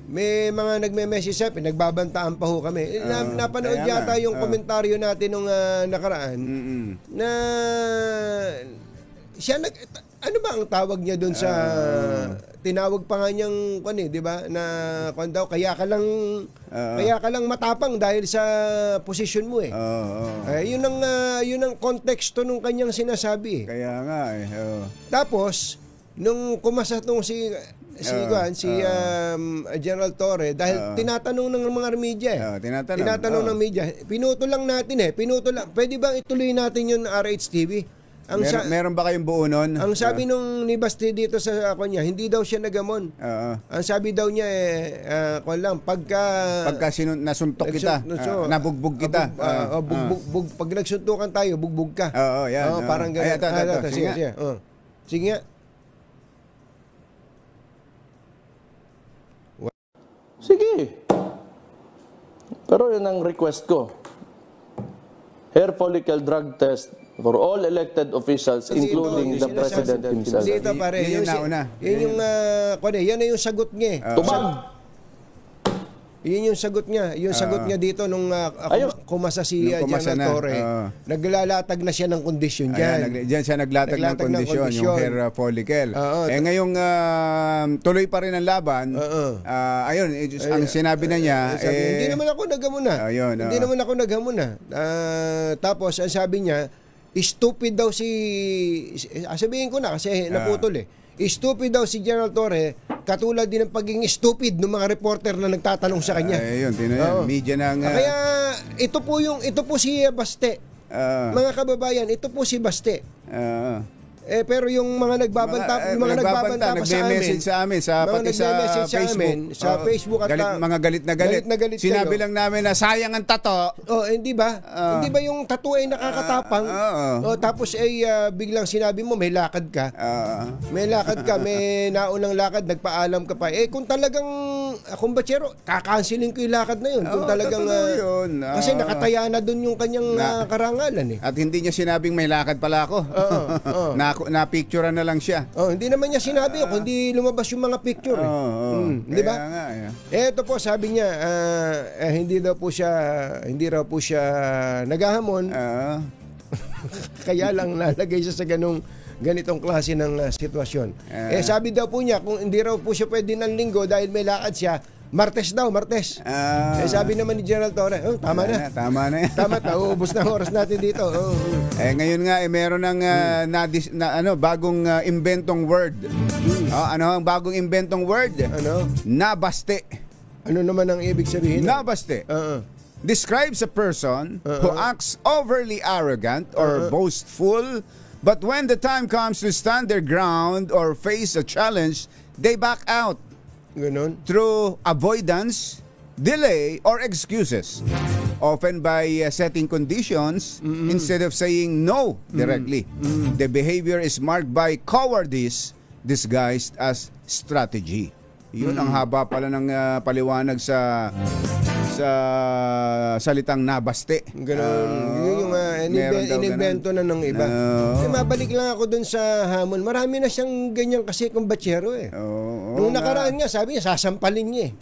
May mga nagme-message sa akin, nagbabantaan pa ho kami. Napanood yata yung komentaryo natin nung nakaraan na siya ano ba ang tawag niya doon sa tinawag pa nga niyang di ba na daw kaya ka lang matapang dahil sa posisyon mo yun ang konteksto nung kanyang sinasabi. Kaya nga Tapos nung kumasa tong si General Torre dahil tinatanong ng mga media tinatanong ng media, pinuto lang natin pwede bang ituloy natin yung RH TV? Meron ba kayong buo nun? Ang sabi nung ni Basti dito sa niya, hindi daw siya nagamon. Ang sabi daw niya pagka nasuntok kita, nabugbog kita. Pag nagsuntukan tayo, bugbog ka. Parang gano'n. Sige nga. Sige. Pero yun ang request ko. Hair follicle drug test for all elected officials, including the President himself. Dito pare, yan yung sagot niya. Tubag! Yun yung sagot niya. Yung sagot niya dito nung kumasa si General Torre. Naglalatag na siya ng kondisyon dyan. Diyan siya naglatag ng kondisyon, yung hair follicle. Ngayong tuloy pa rin ang laban, ayun, ang sinabi na niya, hindi naman ako naghamon na. Hindi naman ako naghamon na. Tapos, ang sabi niya, stupid daw sabihin ko na kasi naputol stupid daw si General Torre, katulad din ng pagiging stupid ng mga reporter na nagtatanong sa kanya. Media ng kaya ito po si Baste. Mga kababayan, ito po si Baste. Pero yung mga nagbabanta pa nagme-message sa amin sa Facebook at mga galit na galit. Sinabi lang namin na sayang ang tato. Hindi ba? Hindi ba yung tattoo ay nakakatapang? Tapos biglang sinabi mo may lakad ka. May naunang lakad, nagpaalam ka pa. Kung talagang kumbatsero, kakansilin ko yung lakad na yun. Kung talagang kasi nakataya na doon yung kanyang karangalan At hindi niya sinabing may lakad pala ako. Na-picturean na lang siya. Hindi naman niya sinabi kundi lumabas yung mga picture. Di ba? Ito po sabi niya, hindi raw po siya naghahamon. Kaya lang nalagay siya sa ganitong klase ng sitwasyon. Sabi daw po niya, kung hindi raw po siya pwede ng Linggo dahil may lakad siya, Martes. Sabi naman ni General Torre, tama na. Tama, nauubos na ang oras natin dito. Ngayon nga, meron ng bagong inventong word. Ano ang bagong inventong word? Nabaste. Ano naman ang ibig sabihin? Nabaste. Describes a person who acts overly arrogant or boastful, but when the time comes to stand their ground or face a challenge, they back out. Ganon. Through avoidance, delay, or excuses. Often by setting conditions instead of saying no directly. The behavior is marked by cowardice disguised as strategy. Yun ang haba pala ng paliwanag sa salitang nabaste. Ganon. Yun yung inimbento na ng iba. Mabalik lang ako dun sa hamon. Marami na siyang ganyan kasi kumbatsero Nung nakaraan nga, sabi niya, sasampalin niya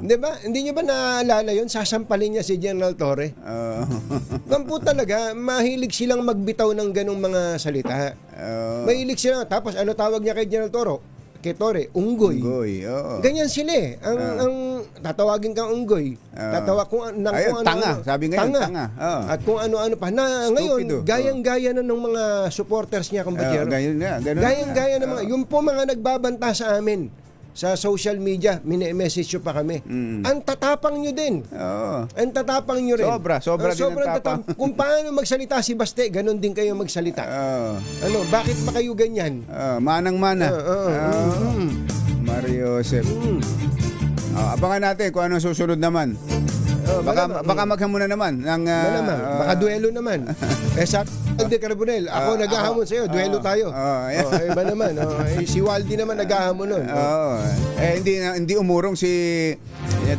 Di ba? Hindi niyo ba naalala yun? Sasampalin niya si General Torre. Gampo talaga, mahilig silang magbitaw ng ganong mga salita. Mahilig sila. Tapos ano tawag niya kay General Ketore, unggoy. Oo. Ganyan sila eh. Ang tatawagin kang unggoy. Tatawa kung ayun, tanga. Sabi ngayon, tanga. At kung ano-ano pa. Na ngayon, gayang-gaya na ng mga supporters niya, kumbachero. Gayang-gaya na mga. Yung po mga nagbabanta sa amin sa social media, message nyo pa kami. Ang tatapang nyo din. Ang tatapang nyo rin. Sobra din ang tapang. Kung paano magsalita si Baste, ganun din kayo magsalita. Bakit ba kayo ganyan? Manang-mana. Mario Joseph. Abangan natin kung ano susunod naman. Baka maghamon na naman. Baka duelo naman. Sa Walde Carbonell, ako naghahamon sa'yo, duelo tayo. Iba naman. Si Walde naman naghahamon nun. Hindi umurong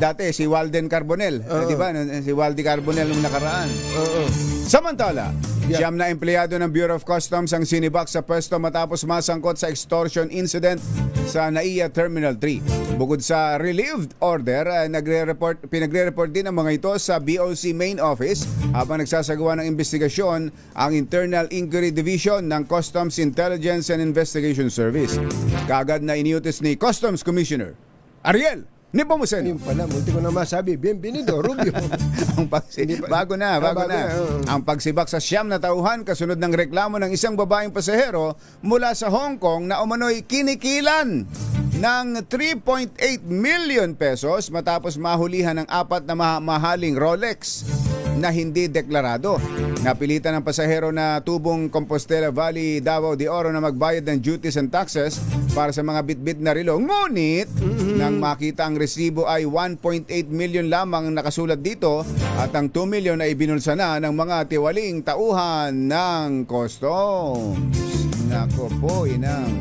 dati si Walden Carbonell. Di ba? Si Walde Carbonell nung nakaraan. Samantala, siyam na empleyado ng Bureau of Customs ang sinibak sa pwesto matapos masangkot sa extortion incident sa NAIA Terminal 3. Bukod sa relieved order, pinagre-report din ang mga ito sa BOC Main Office habang nagsasagawa ng investigasyon ang Internal Inquiry Division ng Customs Intelligence and Investigation Service. Kagad na iniutos ni Customs Commissioner Ariel Nepomuceno. Yung pala, multi ko na masabi, bienvenido, Rubio. Bago na. Ang pagsibak sa siyam na tauhan kasunod ng reklamo ng isang babaeng pasahero mula sa Hong Kong na umano'y kinikilan ng 3.8 million pesos matapos mahulihan ng 4 na mahaling Rolex na hindi deklarado. Napilitan ng pasahero na tubong Compostela Valley, Davao de Oro na magbayad ng duties and taxes para sa mga bitbit na relo. Ngunit, nang makita ang resibo ay 1.8 million lamang nakasulat dito at ang 2 million ay ibinulsa na ng mga tiwaling tauhan ng customs. Nako po, inang.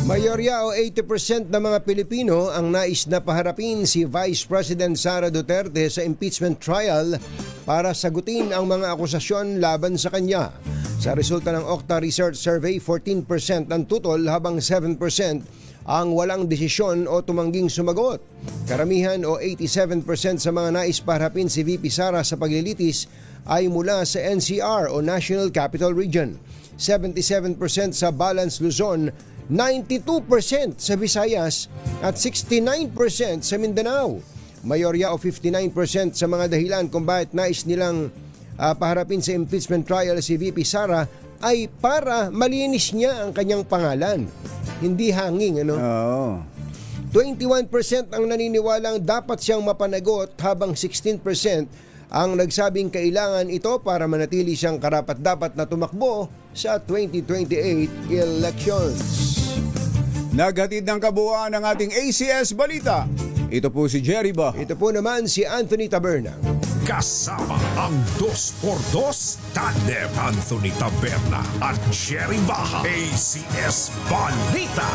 Mayorya o 80% ng mga Pilipino ang nais na paharapin si Vice President Sara Duterte sa impeachment trial para sagutin ang mga akusasyon laban sa kanya. Sa resulta ng Octa Research Survey, 14% ang tutol habang 7% ang walang desisyon o tumangging sumagot. Karamihan o 87% sa mga nais paharapin si VP Sara sa paglilitis ay mula sa NCR o National Capital Region. 77% sa Balance Luzon, 92% sa Visayas at 69% sa Mindanao. Mayorya o 59% sa mga dahilan kung bakit nais nilang paharapin sa impeachment trial si VP Sara ay para malinis niya ang kanyang pangalan. Hindi hanging, 21% ang naniniwalang dapat siyang mapanagot habang 16% ang nagsabing kailangan ito para manatili siyang karapat-dapat na tumakbo sa 2028 elections. Naghatid ng kabuuan ng ating ACS Balita. Ito po si Jerry Baha. Ito po naman si Anthony Taberna. Kasama ang 2x2 tandem Anthony Taberna at Jerry Baha. ACS Balita.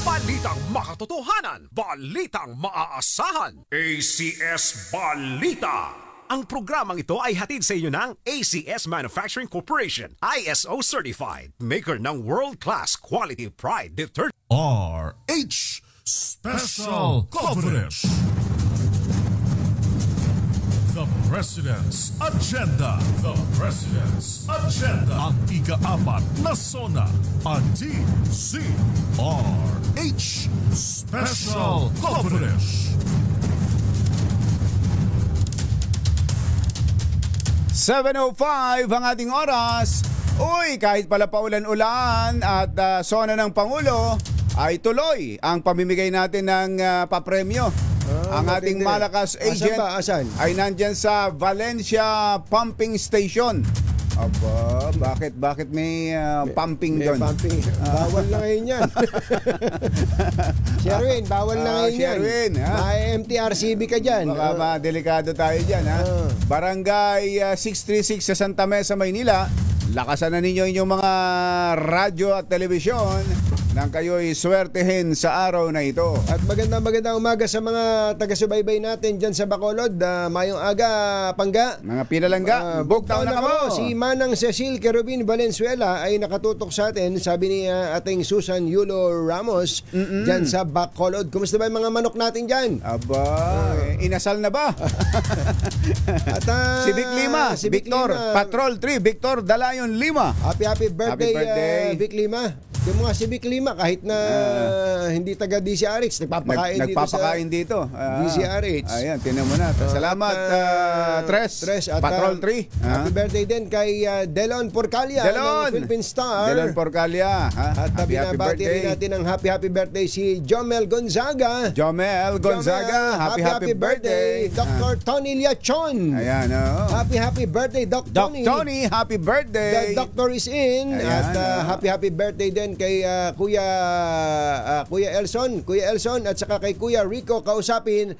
Balitang makatotohanan. Balitang maaasahan. ACS Balita. Ang programang ito ay hatid sa inyo ng ACS Manufacturing Corporation, ISO certified, maker ng world-class quality pride detergent. RH Special Coverage. The President's Agenda. The President's Agenda. Ang ika-4 na sona. Ang DZRH Special Coverage. 7:05 ang ating oras. Uy, kahit pala paulan-ulan at sona ng Pangulo, ay tuloy ang pamimigay natin ng papremyo. Ang ating malakas agent ay nandyan sa Valencia Pumping Station. Aba, bakit may pumping doon? Pumping. Bawal na ngayon yan. Sherwin, bawal na ngayon yan. Sherwin, may MTRCB ka dyan. Baka delikado tayo dyan, Barangay 636 sa Santa Mesa, Maynila. Lakasan na ninyo inyong mga radyo at telebisyon nang kayo'y swertehin sa araw na ito. At magandang umaga sa mga taga-subaybay natin dyan sa Bacolod. Mayong aga, Pangga. Mga pinalangga, bugtaw na kamo. Si Manang Cecil Kerubin Valenzuela ay nakatutok sa atin. Sabi ni ating Susan Yulo Ramos dyan sa Bacolod. Kumusta ba yung mga manok natin dyan? Aba, inasal na ba? At si Vic Lima, Victor, Patrol 3, Victor Dalayon Lima. Happy birthday, Vic Lima. Yung mga Civic Lima, kahit na hindi taga DCRH, nagpapakain dito. DCRH. Ayan, tinan mo na. Salamat, Tres. At Patrol 3. Happy birthday din kay Delon Porcalia ng Philippine Star. Delon Porcalia. At binabati rin natin ang happy birthday si Jomel Gonzaga. Happy birthday. Dr. Tony Liachon. Ayan, Happy birthday, Doc Tony. Tony, happy birthday. The doctor is in. Ayan, At happy birthday din kay Kuya Elson at saka kay Kuya Rico kausapin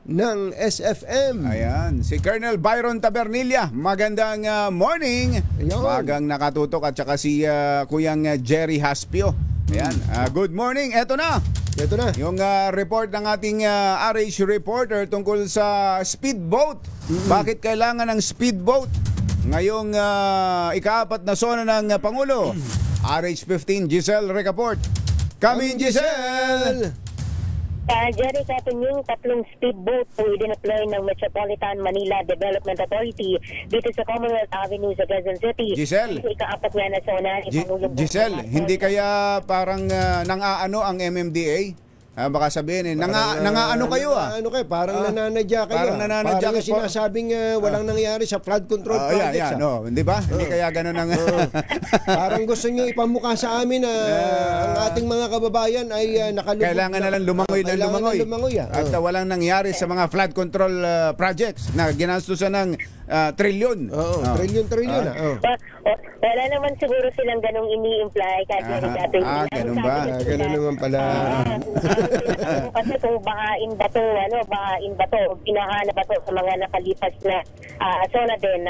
ng SFM. Ayan, si Colonel Byron Tabernilla. Magandang morning. Magang nakatutok at saka si Kuyang Jerry Haspio. Ayan, good morning. Eto na yung report ng ating RH reporter tungkol sa speedboat. Bakit kailangan ng speedboat ngayong ika-4 na sona ng Pangulo? RH15, Giselle Recaport. Come in, Giselle! Jerry, sa atin yung 3 speedboat po idin-apply ng Metropolitan Manila Development Authority dito sa Commonwealth Avenue sa Quezon City. Giselle, ika-4 nga na zona. Giselle, hindi kaya parang nang-aano ang MMDA? Baka sabihin nang-aano kayo Ano kayo? Parang nananadya kayo. Parang sinasabing walang nangyari sa flood control projects. Hindi ba? Hindi kaya ganun ang... Parang gusto nyo ipamukha sa amin na ang ating mga kababayan ay nakalubog. Kailangan na lang lumangoy. At walang nangyari sa mga flood control projects na ginastusan ng trilyon. Trilyon. Wala naman siguro silang ganong ini-imply. Ganun ba? Ganun naman pala. Kasi kung bahain ba to, pinahanap ba to sa mga nakalipas na zona din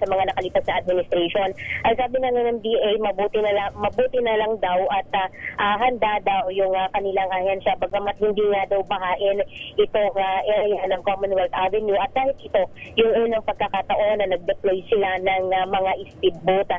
sa mga nakalipas na administration. Ang sabi ng NMDA, mabuti na lang daw at handa daw yung kanilang ahensya bagamat hindi nga daw bahain itong area ng Commonwealth Avenue at dahil ito yung unang pagkakataon na nag-deploy sila ng mga speedboat.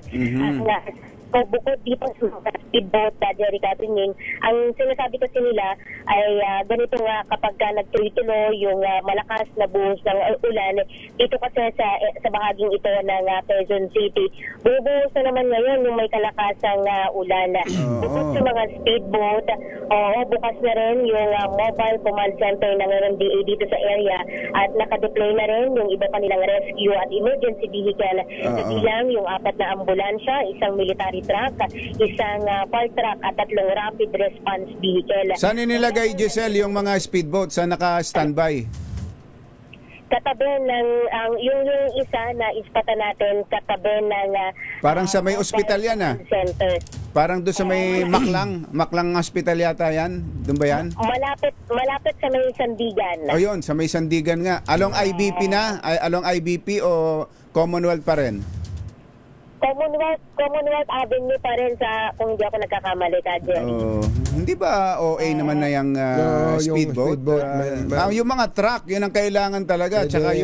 So, bukod dito sa mga speedboat, Jerry Catherine, ang sinasabi kasi nila ay ganito nga kapag nagtuloy-tuloy yung malakas na buhos ng ulan, dito kasi sa bahaging ito ng Quezon City. Bubuhos na naman ngayon yung may kalakasang ulan. Bukod sa mga speedboat, bukas na rin yung mobile command center ng NMDA dito sa area at nakadeploy na rin yung iba pa nilang rescue at emergency vehicle. Kabilang yung 4 na ambulansya, isang military truck, isang fire truck at 3 rapid response vehicle. Saan inilagay, Giselle, yung mga speedboat sa naka-standby? Katabi ng yung isa na ispatan natin katabi ng parang sa may ospital yan center. Parang doon sa may Maklang Hospital yata yan. Doon ba yan? Malapit sa may Sandigan. Yun, sa may Sandigan nga. Along IBP na? Along IBP o Commonwealth pa rin? Commonwealth Avenue pa rin sa, kung hindi ako nagkakamali ka, Jerry. Hindi ba OA naman na yung speedboat? Yung mga truck, yun ang kailangan talaga. Tsaka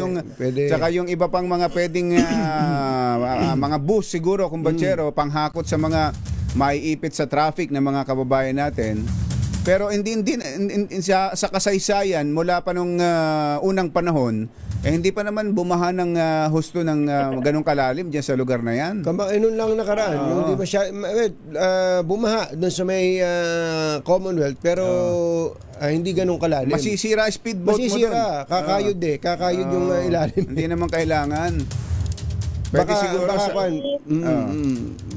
yung iba pang mga pwedeng mga bus siguro, kung batsero, panghakot sa mga maiipit sa traffic ng mga kababayan natin. Pero hindi sa kasaysayan, mula pa nung unang panahon, hindi pa naman bumaha ng husto ng ganong kalalim dyan sa lugar na yan. Nun lang nakaraan. Yung di ba siya, bumaha doon sa may Commonwealth, pero hindi ganong kalalim. Masisira speedboat mo doon. Kakayod yung ilalim. Hindi naman kailangan. Pwede siguro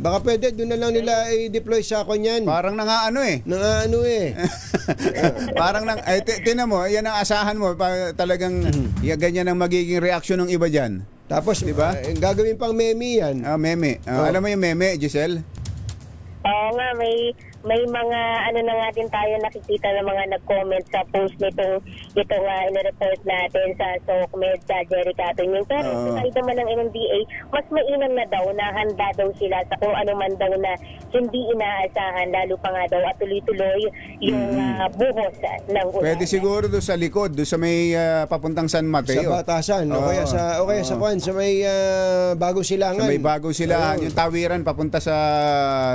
baka pwede doon na lang nila i-deploy sa kanyan. Parang nangaano parang tinan mo, yan ang asahan mo, talagang ganyan ang magiging reaksyon ng iba diyan. Tapos, diba? Gagawin pang meme yan. Meme. Alam mo yung meme, Giselle? Oo nga, may mga na nga din tayo nakikita ng mga nag-comment sa post nitong in-report natin sa SOCMED sa Jerry Catherine. Pero sa side naman ng NMDA, mas mainam na daw na handa daw sila sa kung ano man daw na hindi inaasahan, lalo pa nga daw at tuloy-tuloy yung buhos ng ulan. Pwede siguro doon sa likod, doon sa may papuntang San Mateo. Sa Batasan, o kaya sa may Bagong Silangan. Sa may Bagong Silangan, yung tawiran papunta sa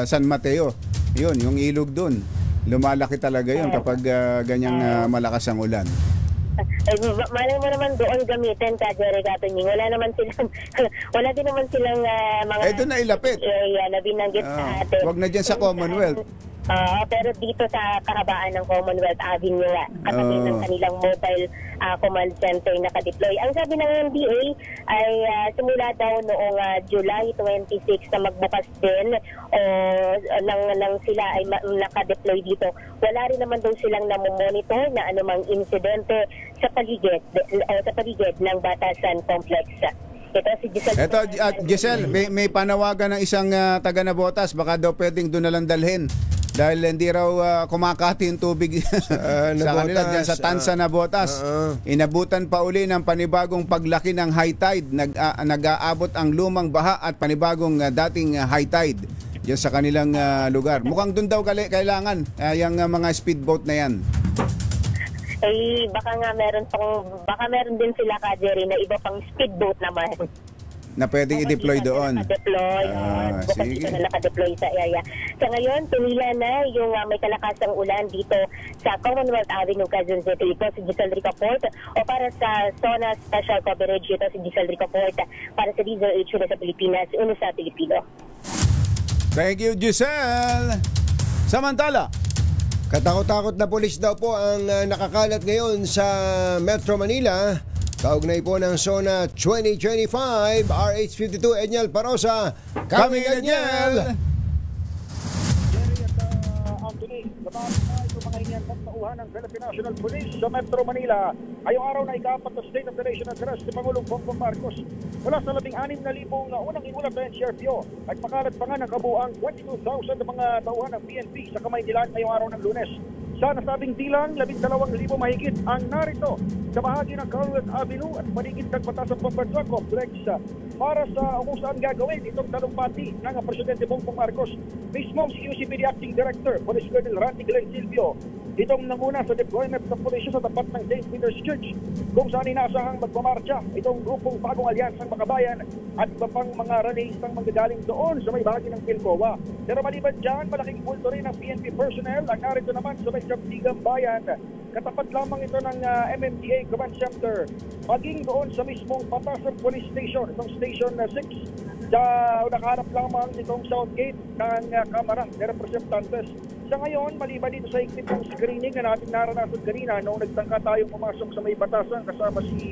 San Mateo. Yun, yung ilog doon. Lumalaki talaga yun kapag ganyang malakas ang ulan. malay mo naman doon gamitin ka, Jerry Gatunying. Wala naman silang, wala din naman silang mga... doon na ilapit. Na binanggit sa atin. Huwag na dyan sa Commonwealth. Pero dito sa kahabaan ng Commonwealth Avenue, katabi ng kanilang mobile command center nakadeploy. Ang sabi ng MDA ay simula daw noong July 26 na magbukas din nang sila ay nakadeploy dito. Wala rin naman daw silang namomonitor na anumang insidente sa paligid ng Batasan Complex. Ito si Giselle. Giselle, may panawagan ng isang taga Navotas, baka daw pwedeng doon na lang dalhin. Dahil hindi raw kumakati yung tubig sa kanila dyan sa Tansa Navotas. Inabutan pa uli ng panibagong paglaki ng high tide. Nag-aabot ang lumang baha at panibagong dating high tide dyan sa kanilang lugar. Mukhang doon daw kailangan yung mga speedboat na yan. Baka meron din sila, ka Jerry, na iba pang speedboat naman. Na pwedeng i-deploy doon. Sige. Na nakadeploy sa area. So ngayon, tumila na yung may kalakasang ulan dito sa Commonwealth Avenue, Quezon City. Ito si Giselle Ricaport. O para sa SONA Special Coverage, ito si Giselle Ricaport. Para sa DZRH sa Pilipinas, uno sa Pilipino. Thank you, Giselle. Samantala, katakot-takot na pulis daw po ang nakakalat ngayon sa Metro Manila. Kaugnay po ng SONA 2025 RH52 Enyel Parosa. Kami Enyel! Jerry at Anthony, laban na ito mga inyantas na uhan ng Philippine National Police sa Metro Manila. Ngayong araw na ika-4 na State of the Nation Address ni Pangulong Bongbong Marcos. Mula sa 16,000 na unang imulat na NCRPO, nagpakalat pa nga ng kabuang 22,000 na mga tauhan ng PNP sa kamay nila ngayong araw ng Lunes. Sa nasabing bilang, 12,000 mahigit ang narito sa bahagi ng Commonwealth Avenue at paligid ng Batasang Pambansa Complex para sa kung saan gagawin itong talumpati ng Presidente Bongbong Marcos. Mismo si UCPD Acting Director, Police Colonel Randy Glenn Silvio, itong nanguna sa deployment ng pulisya sa tapat ng St. Peter's Church kung saan inaasahang magmamarcha itong grupong Bagong Alyansang Makabayan at iba pang mga rallyistang manggagaling doon sa may bahagi ng Pilcoa. Pero maliban dyan, malaking bulto rin ng PNP personnel ang narito naman sa may Kaptigang Bayan. Katapat lamang ito ng MMDA Command Center. Maging doon sa mismong Batasan Police Station, itong Station 6, nakaharap lamang itong South Gate ng Kamara ng Representantes. Sa ngayon, maliban dito sa iklit ng screening na natin naranasan kanina noong nagtangka tayong pumasok sa may Batasan kasama si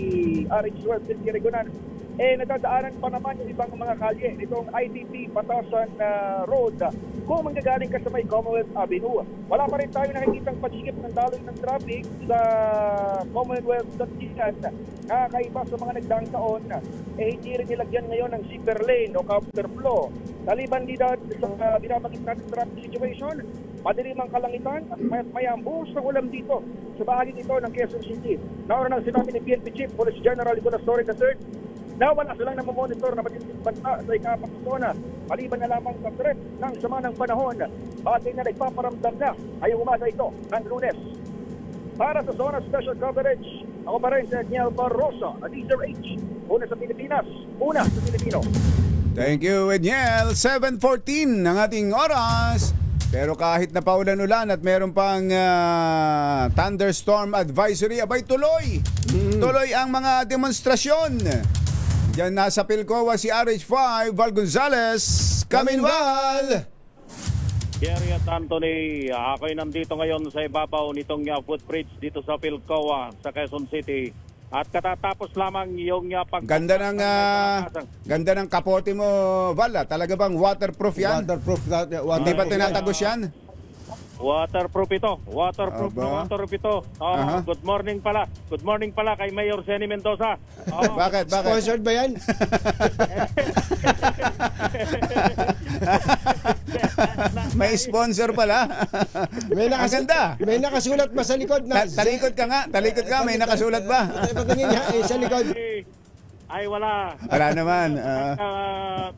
RH12 Silky Regonan, nadadaanan pa naman yung ibang mga kalye nitong ITP Batasan Road kung manggagaling ka sa may Commonwealth Avenue. Wala pa rin tayo nakikitang pagsikip ng daloy ng traffic sa Commonwealth Santigan. Kakaiba sa mga nagdaang taon, hindi rin nilagyan ngayon ng zipper lane o counterflow. Taliban dito sa binabagit natin traffic situation, madilim ang kalangitan at mayat-maya ang buhos ng ulam dito sa bahagi dito ng Quezon City. Nauna ng sinabi ni PNP Chief Police General Nicolas Torre III na wala silang namomonitor na matinding banta sa ika-4 na zona. Maliban na lamang sa threat ng sama ng panahon, bagay na nagpaparamdam na ngayong umaga ito ng Lunes. Para sa Zona Special Coverage, ako pa rin si Enyel Barrosa at DZRH. Una sa Pilipinas, una sa Pilipino. Thank you, Enyel. 7:14 ang ating oras. Pero kahit na paulan-ulan at meron pang thunderstorm advisory, abay tuloy. Tuloy ang mga demonstrasyon. Diyan nasa Pilcoa si RH5, Val Gonzales. Kaminwal! Jerry at Anthony, ako'y nandito ngayon sa ibabaw nitong footbridge dito sa Pilcoa, sa Quezon City. At katatapos lamang yung ganda ng kapote mo, Val. Talaga bang waterproof yan? Waterproof. Hindi ba tinatagos yan? Waterproof ito. Waterproof ito. Good morning pala. Good morning pala kay Mayor Senny Mendoza. Bakit? Sponsored ba yan? May sponsor pala. Ang ganda. May nakasulat ba sa likod? Talikod ka nga. May nakasulat ba? Patingin niya sa likod. Ay, wala. Wala naman.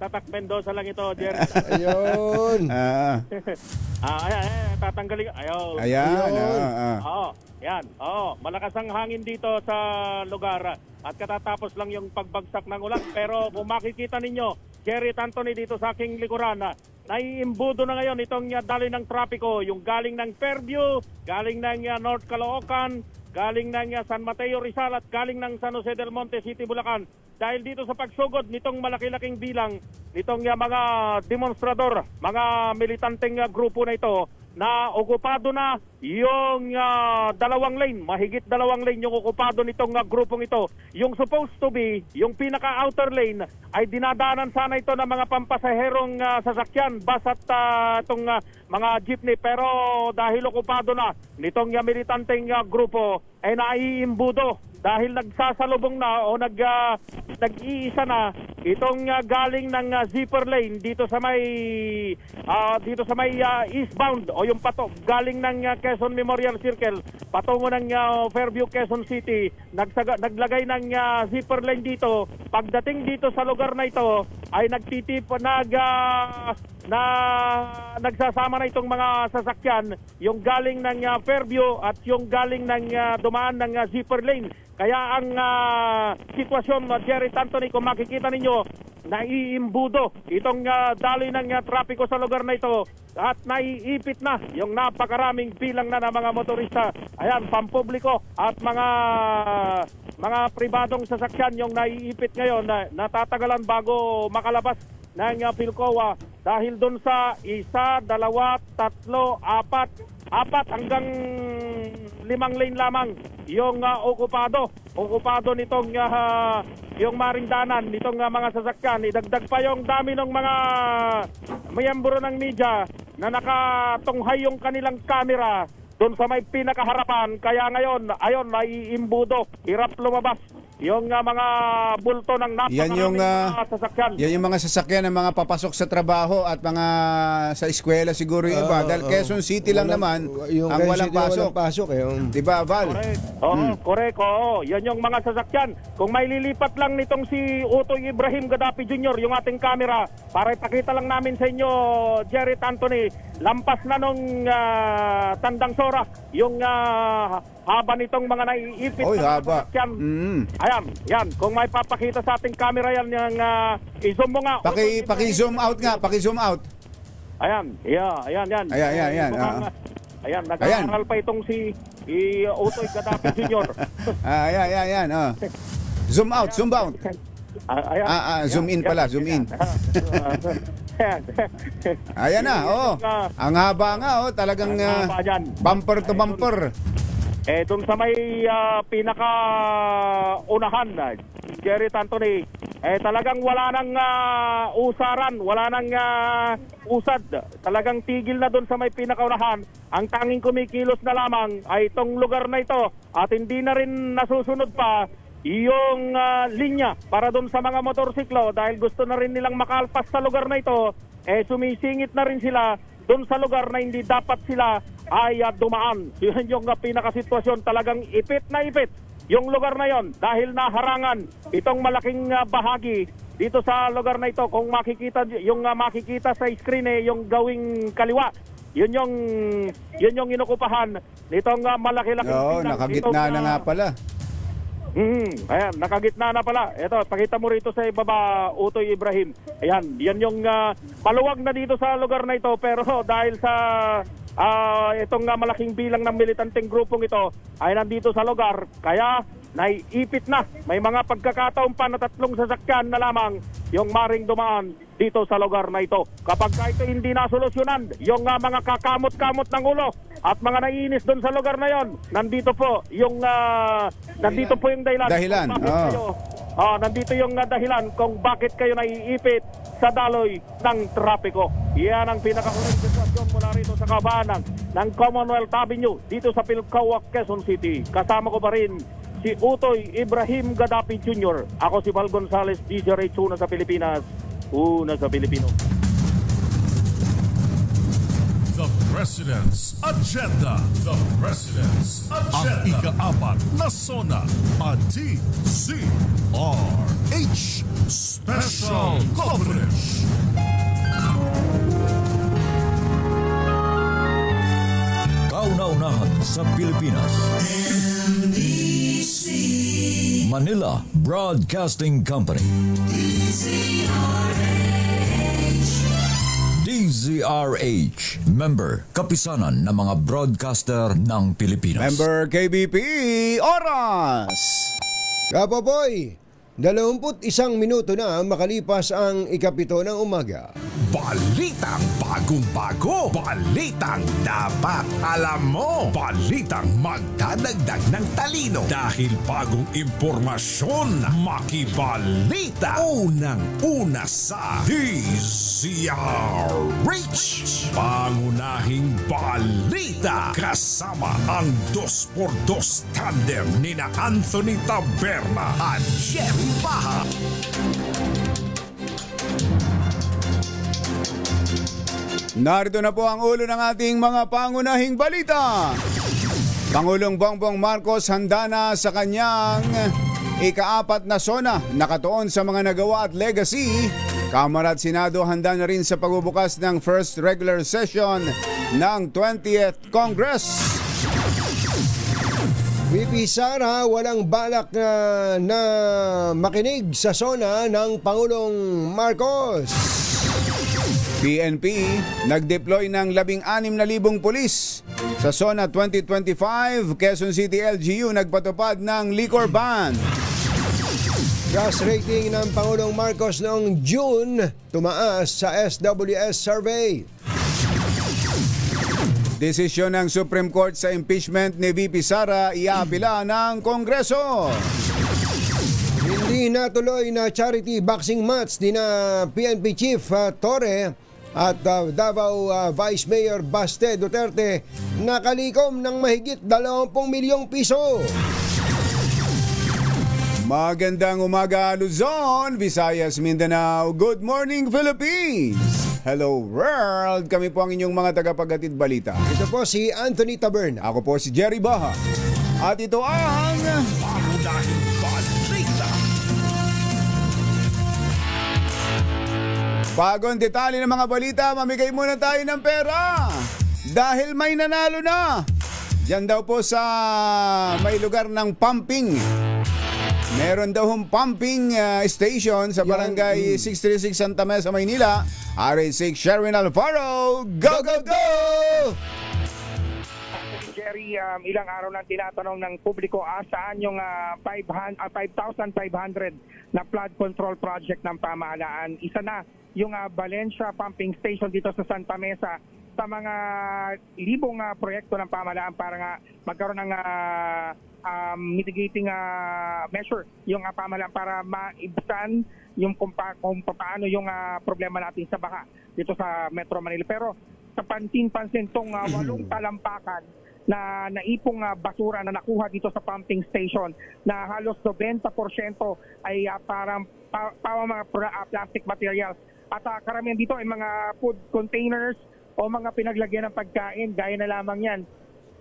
Tatak Mendoza lang ito, Jerry. Ayun. Tatanggalin. Ayan. Yan. Malakas ang hangin dito sa lugar. At katatapos lang yung pagbagsak ng ulan. Pero kung makikita ninyo, Jerry at Anthony dito sa aking likuran, naiimbudo na ngayon itong daloy ng trapiko. Yung galing ng Fairview, galing ng North Caloocan, galing ng San Mateo Rizal at galing ng San Jose del Monte City, Bulacan. Dahil dito sa pagsugod nitong malaki-laking bilang nitong mga demonstrador, mga militanteng grupo na ito, na okupado na yung dalawang lane, mahigit dalawang lane yung okupado nitong grupong ito. Yung supposed to be, yung pinaka-outer lane ay dinadaanan sana ito ng mga pampasaherong sasakyan, bus at itong mga jeepney. Pero dahil okupado na nitong militanteng grupo, ay naiimbudo dahil nagsasalubong na o nag-iisa na itong galing ng zipper lane dito sa may eastbound o yung galing ng Quezon Memorial Circle patungo ng Fairview, Quezon City. Naglagay ng zipper lane dito. Pagdating dito sa lugar na ito ay nagsasama na itong mga sasakyan, yung galing ng Fairview at yung galing ng dumaan ng zipper lane. Kaya ang sitwasyon, Jerry Anthony, kung makikita ninyo, naiimbudo itong daloy ng trapiko sa lugar na ito at naiipit na yung napakaraming bilang na ng mga motorista. Ayan, pampubliko at mga pribadong sasakyan yung naiipit ngayon na natatagalan bago makalabas ng Philcoa dahil doon sa 1, 2, 3, 4 hanggang 5 lane lamang yung okupado nitong yung marindanan nitong mga sasakyan. Idagdag pa yung dami ng mga miyembro ng media na nakatunghay yung kanilang camera doon sa may pinakaharapan. Kaya ngayon, ayon, naiimbudo, hirap lumabas yung mga bulto ng napakaraming mga sasakyan. Yan yung mga sasakyan ng mga papasok sa trabaho at mga sa eskwela siguro yung iba. Dahil Quezon City lang naman yung ang walang pasok. Diba, Val? Correct. Yan yung mga sasakyan. Kung may lilipat lang nitong si Utoy Ibrahim Gaddafi Jr., yung ating camera, para ipakita lang namin sa inyo, Jerry Anthony, lampas na nung Tandang Sora, yung haba nitong mga naiipit na sasakyan. Ayan, yan. Kung may papakita sa ating camera yan, yung i-zoom mo nga. Paki-zoom out nga, paki-zoom out. Ayan, ayan. Ayan, nag-aaral pa itong si Utoy Gaddafi Jr. Ayan. Zoom out, zoom out. Zoom in pala, zoom in. Ayan na, ang haba nga, talagang bumper to bumper. Doon sa may pinaka-unahan, Jerry Anthony, talagang wala nang usaran, wala nang usad. Talagang tigil na doon sa may pinaka-unahan. Ang tanging kumikilos na lamang ay itong lugar na ito at hindi na rin nasusunod pa yung linya para doon sa mga motorsiklo dahil gusto na rin nilang makalpas sa lugar na ito. Sumisingit na rin sila doon sa lugar na hindi dapat sila ay dumaan. Yun yung pinakasitwasyon. Talagang ipit na ipit yung lugar na yon dahil naharangan itong malaking bahagi dito sa lugar na ito. Kung makikita sa screen yung gawing kaliwa, yun yung inukupahan nitong malaki-laking bilang. Nakagitna na nga pala. Ayan, nakagitna na pala. Ito, pakita mo rito sa ibaba, Utoy Ibrahim. Ayan, yan yung maluwag na dito sa lugar na ito. Pero dahil sa itong malaking bilang ng militanteng grupong ito ay nandito sa lugar, kaya naiipit na. May mga pagkakataon pa na 3 sasakyan na lamang yung maring dumaan dito sa lugar na ito. Kapag ito hindi nasolusyonan, yung mga kakamot-kamot ng ulo at mga naiinis doon sa lugar na yon, nandito po yung dahilan. Nandito yung dahilan kung bakit kayo naiipit sa daloy ng trapiko. Yan ang pinakahuling sitwasyon mula rito sa kabahanan ng Commonwealth Avenue dito sa Philcoa, Quezon City. Kasama ko pa rin si Utoy Ibrahim Gaddafi Jr. Ako si Val Gonzales, DZRH, una sa Pilipinas, una sa Pilipino. The President's Agenda. The President's Agenda. Ang ika-4 na SONA, a DZRH Special Coverage. Kauna-unahan sa Pilipinas. NBC Manila Broadcasting Company. DZRH DZRH, member, kapisanan ng mga broadcaster ng Pilipinas. Member KBP, oras! Kapopoy, 21 minuto na makalipas ang 7 ng umaga. Balitang bagong-bago, balitang dapat alam mo, balitang magdadagdag ng talino dahil bagong impormasyon, makibalita, unang-una sa DZRH. Pangunahing balita kasama ang 2x2 tandem nina Anthony Taberna at Jerry Baha. Narito na po ang ulo ng ating mga pangunahing balita. Pangulong Bongbong Marcos handa na sa kanyang ika-4 na SONA nakatuon sa mga nagawa at legacy. Kamara at Senado handa na rin sa pagbubukas ng first regular session ng 20th Congress. VP Sara walang balak na makinig sa SONA ng Pangulong Marcos. PNP nag-deploy ng 16,000 pulis sa SONA 2025. Quezon City LGU nagpatupad ng liquor ban. Gas rating ng Pangulong Marcos noong June tumaas sa SWS survey. Desisyon ng Supreme Court sa impeachment ni VP Sara iaapila ng Kongreso. Hindi natuloy na charity boxing match ni na PNP Chief Torre at Davao Vice Mayor Baste Duterte nakalikom ng mahigit 20 milyong piso. Magandang umaga Luzon, Visayas, Mindanao. Good morning Philippines. Hello world. Kami po ang inyong mga tagapaghatid balita. Ito po si Anthony Taberna. Ako po si Jerry Baha. At ito ang Pangunahing balita. Bagong detalye ng mga balita, mamigay muna tayo ng pera dahil may nanalo na. Diyan daw po sa may lugar ng pumping. Meron daw hong pumping station sa barangay 636 Santa Mesa, Maynila. RA6 Sherwin Alfaro, go go go! Jerry, ilang araw na tinatanong ng publiko saan yung 5,500 na flood control project ng pamahalaan. Isa na yung Valencia Pumping Station dito sa Santa Mesa sa mga libong proyekto ng pamahalaan para nga magkaroon ng mitigating measure yung pamahalaan para maibsan yung kung paano yung problema natin sa baha dito sa Metro Manila. Pero sa pansin-pansin tong 8 talampakan na naipong basura na nakuha dito sa pumping station na halos 90% ay parang mga plastic materials at karamihan dito ay mga food containers o mga pinaglagyan ng pagkain gaya na lamang yan.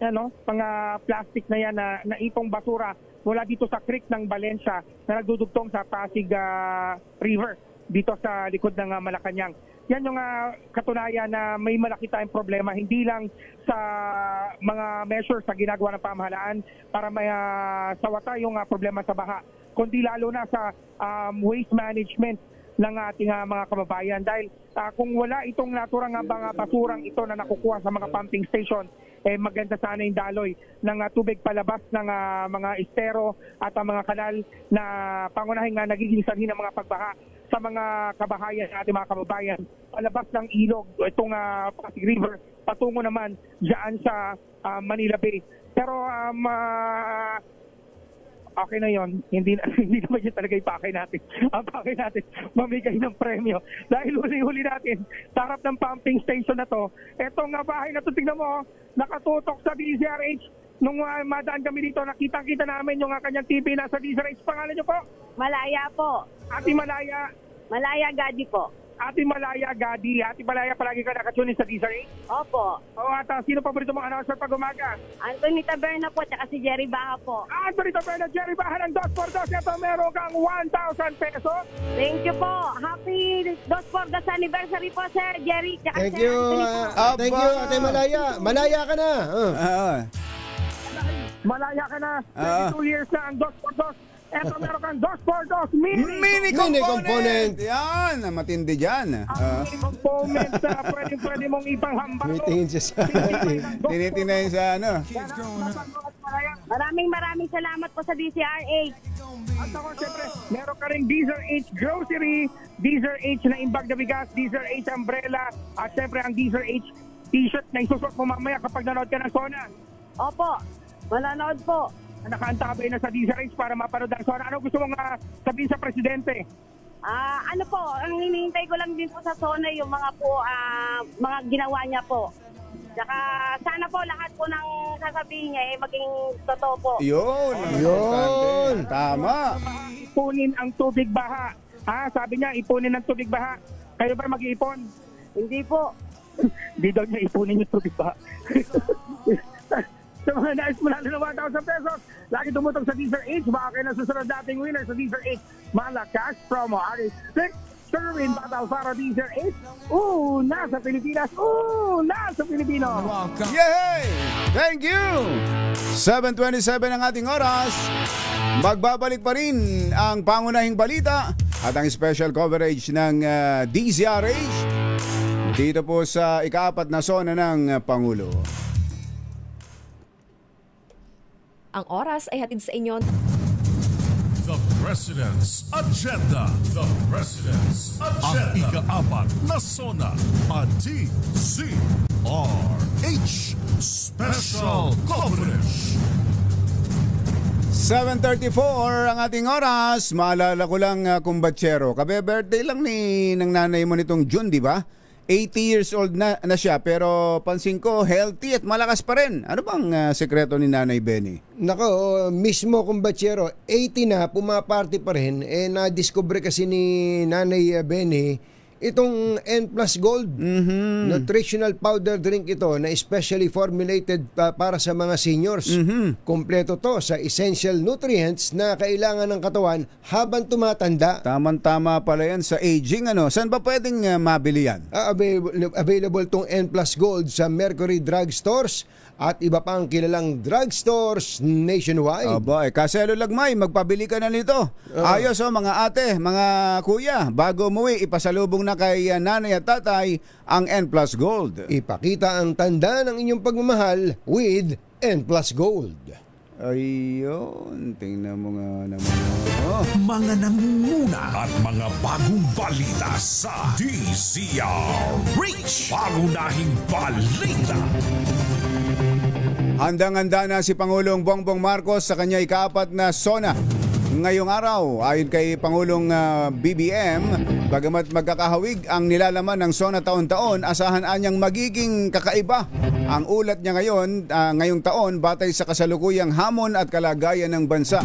Ano, mga plastic na yan na naipong basura mula dito sa creek ng Valencia na nagdudugtong sa Pasig River dito sa likod ng Malacanang. Yan yung katunayan na may malaki tayong problema, hindi lang sa mga measures sa ginagawa ng pamahalaan para may sawata yung problema sa baha, kundi lalo na sa waste management ng ating mga kababayan. Dahil kung wala itong naturang mga basurang ito na nakukuha sa mga pumping station, maganda sana yung daloy ng tubig palabas ng mga estero at mga kanal na pangunahing nagiging sanhi ng mga pagbaha sa mga kabahayan ng ating mga kababayan palabas ng ilog itong Pasig River patungo naman dyan sa Manila Bay. Pero okay na yon, hindi naman yun talaga ipakay natin. Ang pakay natin, mamigay ng premyo. Dahil huli-huli natin, sa harap ng pumping station na to, etong bahay na to, tignan mo, nakatutok sa DZRH. Nung madaan kami dito, nakita-kita namin yung kanyang TV na sa DZRH. Pangalan niyo po? Malaya po. Ate Malaya. Malaya Gadi po. Ate Malaya Gadi. Ate Malaya, palagi ka nakatunin sa DZRH? Opo. O at sino paborito mong announcer pag umaga? Anthony Taberna po, tsaka si Jerry Baha po. Anthony Taberna, Jerry Baha ng 2x2. Ito meron kang 1,000 pesos. Thank you po. Happy 2x2 anniversary po, Sir Jerry. Tsaka Thank Sir you. Anthony po. Thank you, Ate Malaya. Malaya ka na. Malaya ka na. 22 years na ang 2x2. Eto meron kang 2x2 mini component. Yan, matindi dyan. Mini component, pwede mong ipanghambal. Tinitingin siya sa Tinitingnan sa ano. Maraming salamat po sa DZRH. At ako, siyempre, meron ka rin DZRH Grocery, DZRH na imbag na bigas, DZRH umbrella, at siyempre ang DZRH t-shirt na isusot mo mamaya kapag nanood ka ng Sona. Opo, mananood po. Nakaantabay na sa DZRH para mapanood ang Sona. Ano gusto mong sabihin sa Presidente? Ano po, ang hinihintay ko lang din po sa Sona yung mga ginawa niya po. Saka sana po lahat po ng sasabihin niya maging totoo po. Yun. Tama. Ipunin ang tubig baha. Sabi niya, ipunin ang tubig baha. Kayo ba mag-iipon? Hindi po. Di daw niya ipunin yung tubig baha. Sa mga nais mo lalo na 1,000 pesos, lagi tumutong sa DZRH. Baka kayo na susunod dating winner sa DZRH Malacash promo. Alex Sherwin Batal para DZRH. Nasa Pilipinas. Nasa Pilipino. Yay! Thank you! 7:27 ang ating oras. Magbabalik pa rin ang pangunahing balita at ang special coverage ng DZRH dito po sa ika-4 na Sona ng Pangulo. Ang oras ay hatid sa inyo. The President's Agenda. The President's Agenda. Ang ika-4 na Sona, a DZRH Special Coverage. 7:34 ang ating oras. Maalala ko lang, kumbatsero, kabe-birthday lang ng nanay mo nitong June, di ba? 80 years old na siya, pero pansin ko healthy at malakas pa rin. Ano bang sekreto ni Nanay Benny? Nako, mismo kumbatsero, 80 na, pumaparty pa rin. Na-discover kasi ni Nanay Benny itong N Plus Gold. Nutritional powder drink ito na especially formulated para sa mga seniors. Kompleto to sa essential nutrients na kailangan ng katawan habang tumatanda. Tamang-tama pala yan sa aging. Saan ba pwedeng mabili yan? Available tong N Plus Gold sa Mercury Drug Stores at iba pang kilalang drugstores nationwide. Kaselo lagmay, magpabili ka na nito. Ayos mga ate, mga kuya, bago umuwi, ipasalubong na kay nanay at tatay ang N Plus Gold. Ipakita ang tanda ng inyong pagmamahal with N Plus Gold. Ayun, tingnan mo nga naman. Mga nangunguna at mga bagong balita sa DZRH. Pangunahing balita. Handang-handa na si Pangulong Bongbong Marcos sa kanya ika-4 na Sona. Ngayong araw, ayon kay Pangulong BBM, bagamat magkakahawig ang nilalaman ng Sona taon-taon, asahan anyang magiging kakaiba ang ulat niya ngayong taon batay sa kasalukuyang hamon at kalagayan ng bansa.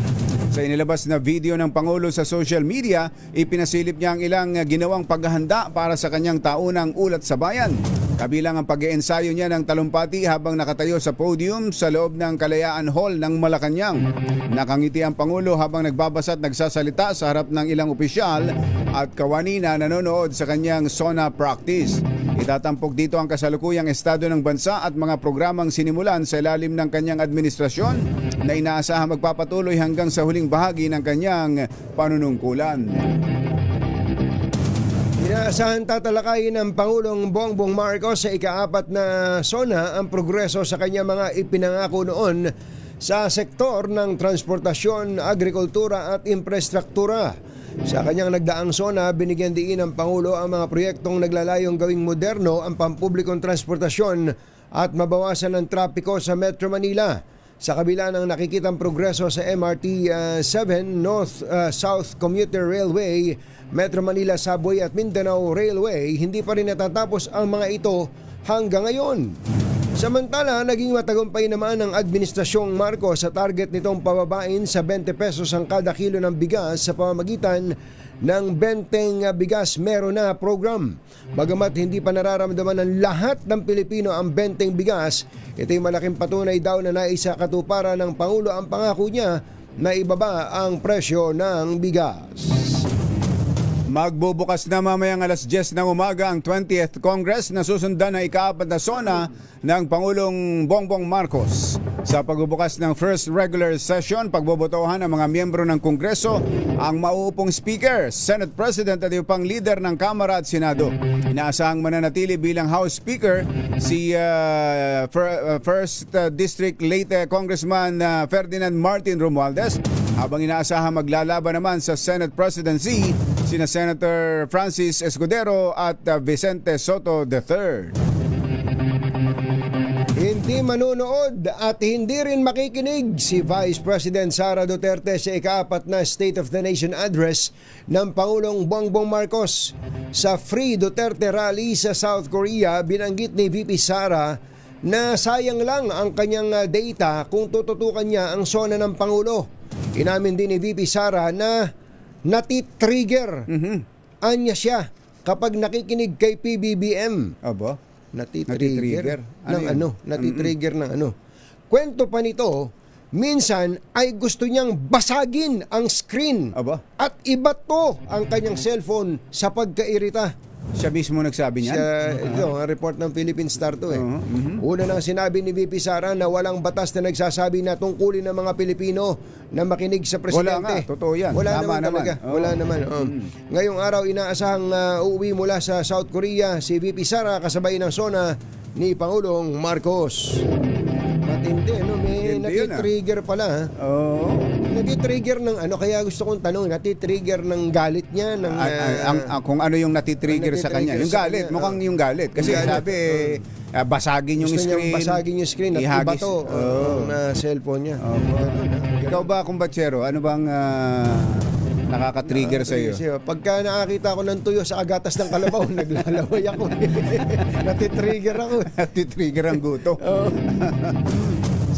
Sa inilabas na video ng Pangulo sa social media, ipinasilip niya ang ilang ginawang paghahanda para sa kanyang taunang ulat sa bayan. Kabilang ang pag-iensayo niya ng talumpati habang nakatayo sa podium sa loob ng Kalayaan Hall ng Malacanang. Nakangiti ang Pangulo habang nagbabasa at nagsasalita sa harap ng ilang opisyal at kawani na nanonood sa kanyang Sona practice. Itatampok dito ang kasalukuyang estado ng bansa at mga programang sinimulan sa ilalim ng kanyang administrasyon na inaasahang magpapatuloy hanggang sa huling bahagi ng kanyang panunungkulan. Inaasahan tatalakayin ng Pangulong Bongbong Marcos sa ika-4 na Sona ang progreso sa kanya mga ipinangako noon sa sektor ng transportasyon, agrikultura at infrastruktura. Sa kanyang nagdaang Sona, binigyan diin ng Pangulo ang mga proyektong naglalayong gawing moderno ang pampublikong transportasyon at mabawasan ang trapiko sa Metro Manila. Sa kabila ng nakikitang progreso sa MRT 7 North-South Commuter Railway, Metro Manila Subway at Mindanao Railway, hindi pa rin natatapos ang mga ito hanggang ngayon. Samantala, naging matagumpay naman ang Administrasyong Marcos sa target nitong pababain sa 20 pesos ang kada kilo ng bigas sa pamamagitan ng Benteng Bigas Meron Na program. Bagamat hindi pa nararamdaman ng lahat ng Pilipino ang Benteng Bigas, ito'y malaking patunay daw na naisakatuparan ng Pangulo ang pangako niya na ibaba ang presyo ng bigas. Magbubukas na mamayang alas 10 ng umaga ang 20th Congress na susundan ng ika-4 na Sona ng Pangulong Bongbong Marcos. Sa pagbubukas ng first regular session, pagbobotohan ng mga miyembro ng Kongreso ang mauupong Speaker, Senate President at yung pang leader ng Kamara at Senado. Inaasahang mananatili bilang House Speaker si First District Leyte Congressman Ferdinand Martin Romualdez, habang inaasahang maglalaban naman sa Senate Presidency sina Senator Francis Escudero at Vicente Soto III. Hindi manunood at hindi rin makikinig si Vice President Sara Duterte sa ika-4 na State of the Nation Address ng Pangulong Bongbong Marcos. Sa Free Duterte Rally sa South Korea, binanggit ni VP Sara na sayang lang ang kanyang data kung tututukan niya ang sona ng Pangulo. Inamin din ni VP Sara na natitrigger anya siya kapag nakikinig kay PBBM. Aba? Natitrigger ng ano. Kwento pa nito, minsan ay gusto niyang basagin ang screen. Aba? At ibato ang kanyang cellphone sa pagkairita. Siya mismo nagsabi niyan? Ito, ang report ng Philippine Star to eh. Una nang sinabi ni VP Sara na walang batas na nagsasabi na tungkulin ng mga Pilipino na makinig sa presidente. Wala nga, totoo yan. Wala Tama naman talaga. Wala naman. Ngayong araw, inaasahang uuwi mula sa South Korea si VP Sara kasabay ng SONA ni Pangulong Marcos. Matindi, no? May nati-trigger pala. Nati-trigger ng ano, kaya gusto kong tanong, nati-trigger ng galit niya? Ng, kung ano yung nati-trigger sa kanya? Yung galit, mukhang yung galit. Kasi sabi, basagin yung screen. Basagin yung screen at ibato na cellphone niya. Ikaw ba, kumbatsero, ano bang nakaka-trigger sa iyo? Pagka nakakita ko ng tuyo sa agatas ng kalabaw, naglalaway ako. Nati-trigger ako. Nati-trigger ang guto.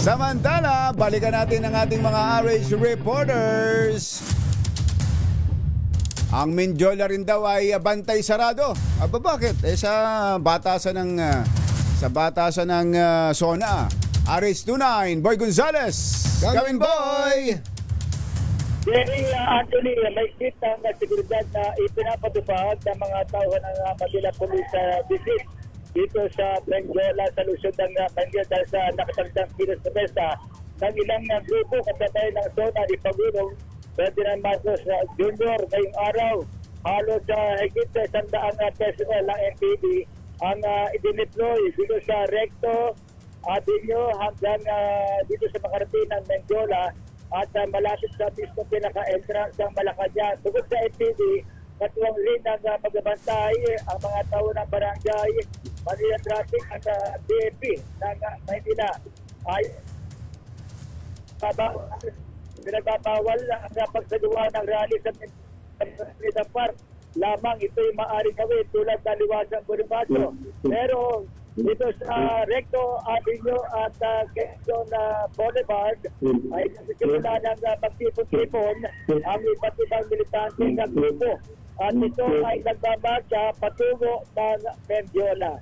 Samantala, balikan natin ang ating mga RH reporters. Ang Mendiola rin daw ay bantay sarado. Aba, bakit? Sa batasan ng SONA. RH29, Boy Gonzales. Gawin, boy! Jerry, Anthony, may sit ang seguridad na ipinapatupad ng mga tao ng Manila Police District dito sa Mendiola sa Luzon ng Manila dahil sa nakatagdang kilos na mesa ng ilang grupo kasabay ng SONA ni Pangulong Ferdinand Marcos Jr. Ngayong araw, halos higit sa 100 personnel ng MPD ang idineploy dito sa Recto, Avenue hanggang dito sa makarating ng Mendiola at malapit sa mismo pinaka-entrance ng Malacanang. Tugod sa MPD, katuwang rin ang magbabantay ang mga tao ng barangay, Manila Traffic at DFP ng Maynila. Ay pinagbabawal ang pagsagawa ng rally sa Manila Park. Lamang ito'y maaaring gawin tulad ng Liwasang Bonifacio. Pero dito sa Recto Avenue at Quezon Boulevard ay nagsisimula ng pagtipon-tipon ang iba't ibang militante ng grupo. At ito ay nagbamarcha patungo ng Mendiola.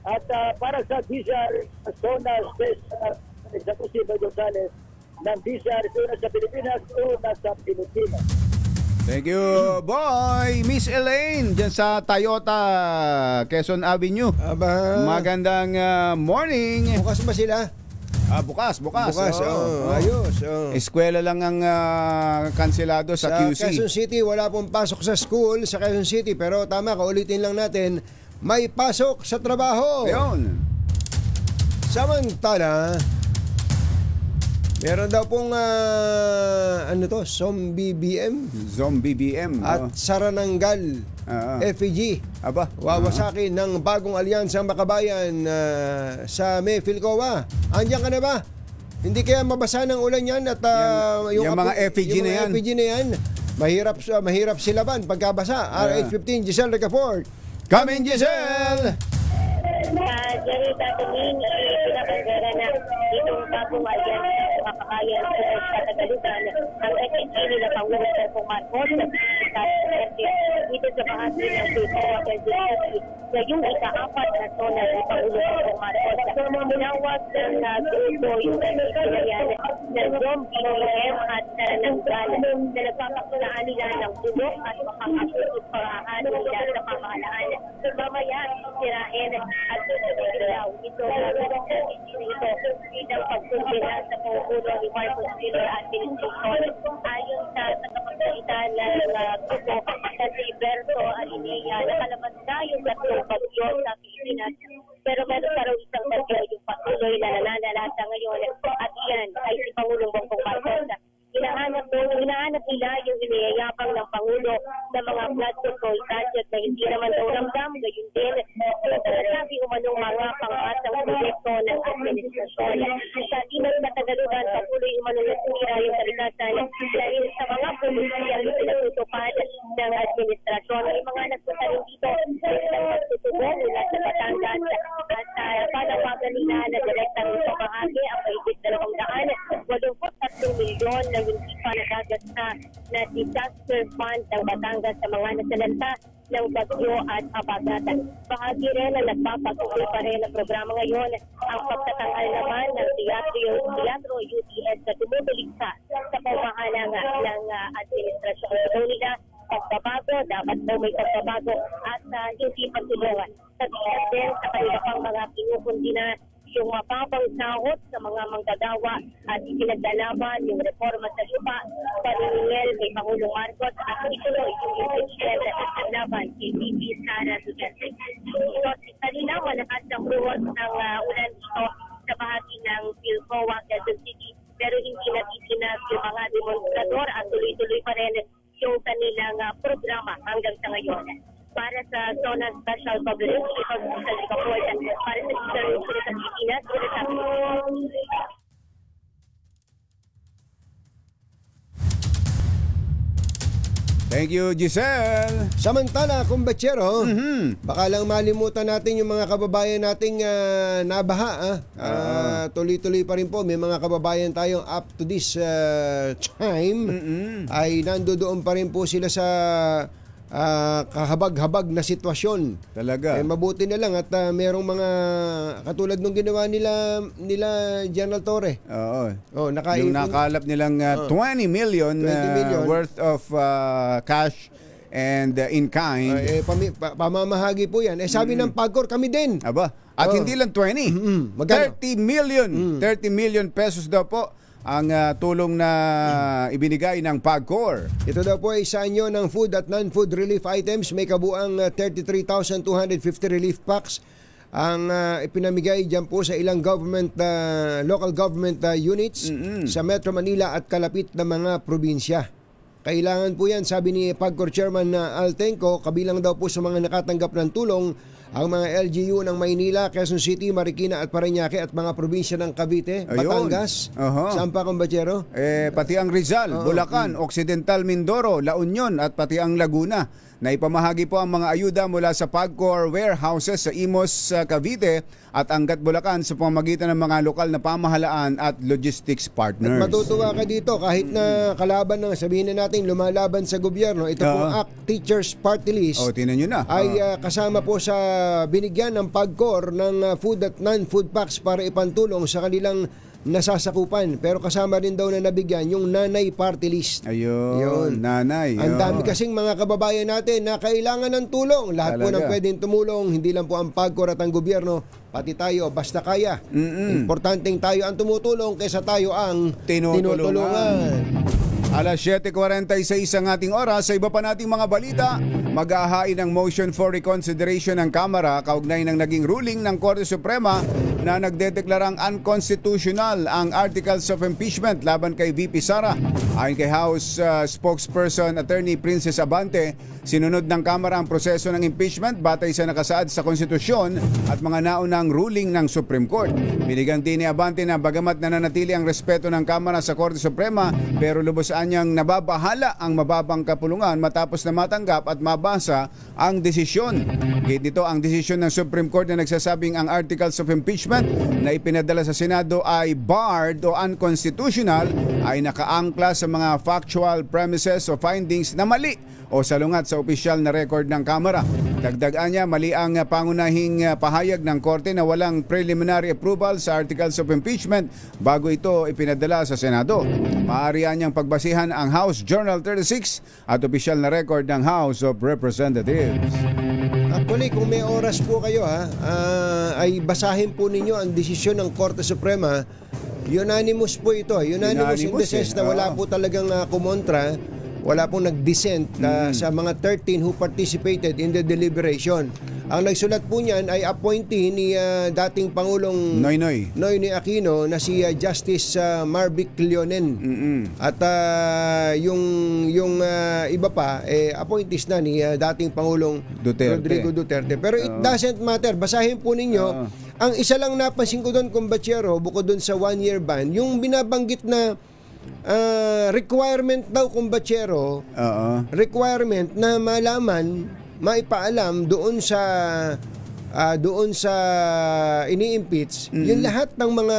At para sa DCR Zona sa Posible Gonzales ng DCR Zona sa Pilipinas o nasa Pilipinas. Thank you, boy! Miss Elaine, dyan sa Toyota, Quezon Avenue. Magandang morning. Bukas ba sila? Bukas. Ayos. Eskwela lang ang kanselado sa QC. Sa Quezon City, wala pong pasok sa school sa Quezon City. Pero tama, kaulitin lang natin, may pasok sa trabaho. Ayun. Samantala, meron daw pong Zombie BM at Saranangal FEG. Wawasaki ng bagong alyansang makabayan sa May Philcoa. Andiyan ka na ba? Hindi kaya mabasa ng ulan yan at yung mga FEG na yan, mahirap silaban pagkabasa. RH15, Giselle Ricafort. Come in, Giselle! Jerry, tatuming pinapagkara na itong bagong alyansa sa makabayan sa Tagalugan ang FEG nila Pangulong Bongbong Marcos dito sa bahagi ng Philcoa Presidency sa yung ika-4 na zona ni Pangulong Bongbong Marcos. Minawag ng grupo yung FEG na yan ng Zombie BM at Saranangal na nagpapaktulaan nila ng bulok at makakasusunod parahan nila sa pamahalaan So mamaya, sirain at susumigil daw ito bilang pagsumbira sa panggulo ni Marcos Jr. Administration. Ayon sa tagapagsalita ng grupo na si Berto Alinea, nakalabas na yung tatlong bagyo sa Pilipinas. Pero meron pa raw isang bagyo yung patuloy na nananalasa ngayon at iyan ay si Pangulong Bongbong Marcos. Hinahanap nila yung iniyayabang ng Pangulo sa mga flood control gadget na hindi naman daw ramdam, gayon din sabi umanong mga pang-asang proyekto ng administrasyon. Sa Timog na Tagalugan, patuloy umanong nasumira yung kalikasan dahil sa mga pumusiyan na pinatutupad ng administrasyon. May mga nagsasaling dito sa isang pagtutubo mula sa Batangas at panawagan nila na direktang pamahagi ang mahigit 283 milyon na hindi pa nagagasta na disaster fund ng Batangas sa mga nasalanta ng bagyo at habagatan. Bahagi rin na nagpapatuloy pa rin ang programa ngayon ang pagtatanggal naman ng Teatro UTS na tumutuligsa sa pamahalaan ng administrasyon. Ito nila, pagbabago, dapat daw may pagbabago at hindi pagtulungan. Sabihin din sa kanila pang mga pinukundi na yung mababang sahod sa mga manggagawa at ipinaglalaban yung reforma sa lupa, paniningil kay Pangulong Marcos at ituloy yung impeachment laban kay VP Sara Duterte. So, kanina malakas ang buhos ng ulan dito sa bahagi ng Pilcoa, Quezon City, pero hindi natitinag yung mga demonstrador at tuloy-tuloy pa rin yung kanilang programa hanggang sa ngayon. Para sa Zona Special Coverage, ipag-usal ni Kapuan para sa Pilipinas, Thank you, Giselle. Samantala, kumbachero, baka lang malimutan natin yung mga kababayan nating nabaha. Tuloy-tuloy pa rin po. May mga kababayan tayong up to this time ay nandoon pa rin po sila sa kahabag-habag na sitwasyon. Talaga. Mabuti na lang at merong mga katulad nung ginawa nila General Torre. Oo. Yung nakalap nilang 20 million worth of cash and in kind. Pamamahagi po yan. Sabi ng PAGCOR, kami din. Aba. At hindi lang 20. 30 million pesos daw po ang tulong na ibinigay ng PAGCOR. Ito daw po ay sa inyo ng food at non-food relief items. May kabuang 33,250 relief packs ang ipinamigay dyan po sa ilang local government units sa Metro Manila at kalapit na mga probinsya. Kailangan po yan, sabi ni PAGCOR Chairman Altenco, kabilang daw po sa mga nakatanggap ng tulong ang mga LGU ng Maynila, Quezon City, Marikina at Parañaque at mga probinsya ng Cavite, Batangas, saan pa, kumbachero? Pati ang Rizal, Bulacan, Occidental Mindoro, La Union at pati ang Laguna. Naipamahagi po ang mga ayuda mula sa PAGCOR warehouses sa Imos, Cavite at Angat, Bulacan sa pamamagitan ng mga lokal na pamahalaan at logistics partners. At matutuwa ka dito kahit na kalaban ng sabihin na natin lumalaban sa gobyerno, ito pong ACT Teachers Party List tinan nyo na. Ay kasama po sa binigyan ng PAGCOR ng food at non-food packs para ipantulong sa kanilang nasasakupan. Pero kasama rin daw na nabigyan yung Nanay Party List. Ayun. Nanay. Ang dami kasing mga kababayan natin na kailangan ng tulong. Lahat po ng pwedeng tumulong, hindi lang po ang PAGCOR at ang gobyerno, pati tayo, basta kaya. Importanteng tayo ang tumutulong kaysa tayo ang tinutulungan. Alas 7:46 ang ating oras. Sa iba pa nating mga balita, mag-ahain ng motion for reconsideration ng Kamara kaugnay ng naging ruling ng Korte Suprema na nagdedeklarang unconstitutional ang articles of impeachment laban kay VP Sara. Ayon kay House spokesperson Attorney Princess Abante, sinunod ng Kamara ang proseso ng impeachment batay sa nakasaad sa konstitusyon at mga naunang ruling ng Supreme Court. Binigyan din ni Abante na bagamat nananatili ang respeto ng Kamara sa Korte Suprema, pero lubos niyang nababahala ang mababang kapulungan matapos na matanggap at mabasa ang desisyon. Gate dito ang desisyon ng Supreme Court na nagsasabing ang articles of impeachment na ipinadala sa Senado ay barred o unconstitutional ay nakaangkla sa mga factual premises o findings na mali o salungat sa opisyal na record ng Kamara. Dagdagan niya, mali ang pangunahing pahayag ng Korte na walang preliminary approval sa articles of impeachment bago ito ipinadala sa Senado. Maaari niyang pagbasihan ang House Journal 36 at opisyal na record ng House of Representatives. At Actually, kung may oras po kayo ay basahin po ninyo ang desisyon ng Korte Suprema. Unanimous po ito. Unanimous in the sense na wala po talagang kumontra, wala pong nag-dissent sa mga 13 who participated in the deliberation. Ang nagsulat po niyan ay appointee ni dating Pangulong Noynoy Aquino na si Justice Marvic Leonen. At yung iba pa appointees na ni dating Pangulong Rodrigo Duterte. Pero it doesn't matter. Basahin po ninyo. Ang isa lang napansin ko doon, Kumbachero, bukod doon sa 1-year ban, yung binabanggit na requirement daw, Kumbachero, requirement na malaman, maipaalam doon sa ini-impeach yung lahat ng mga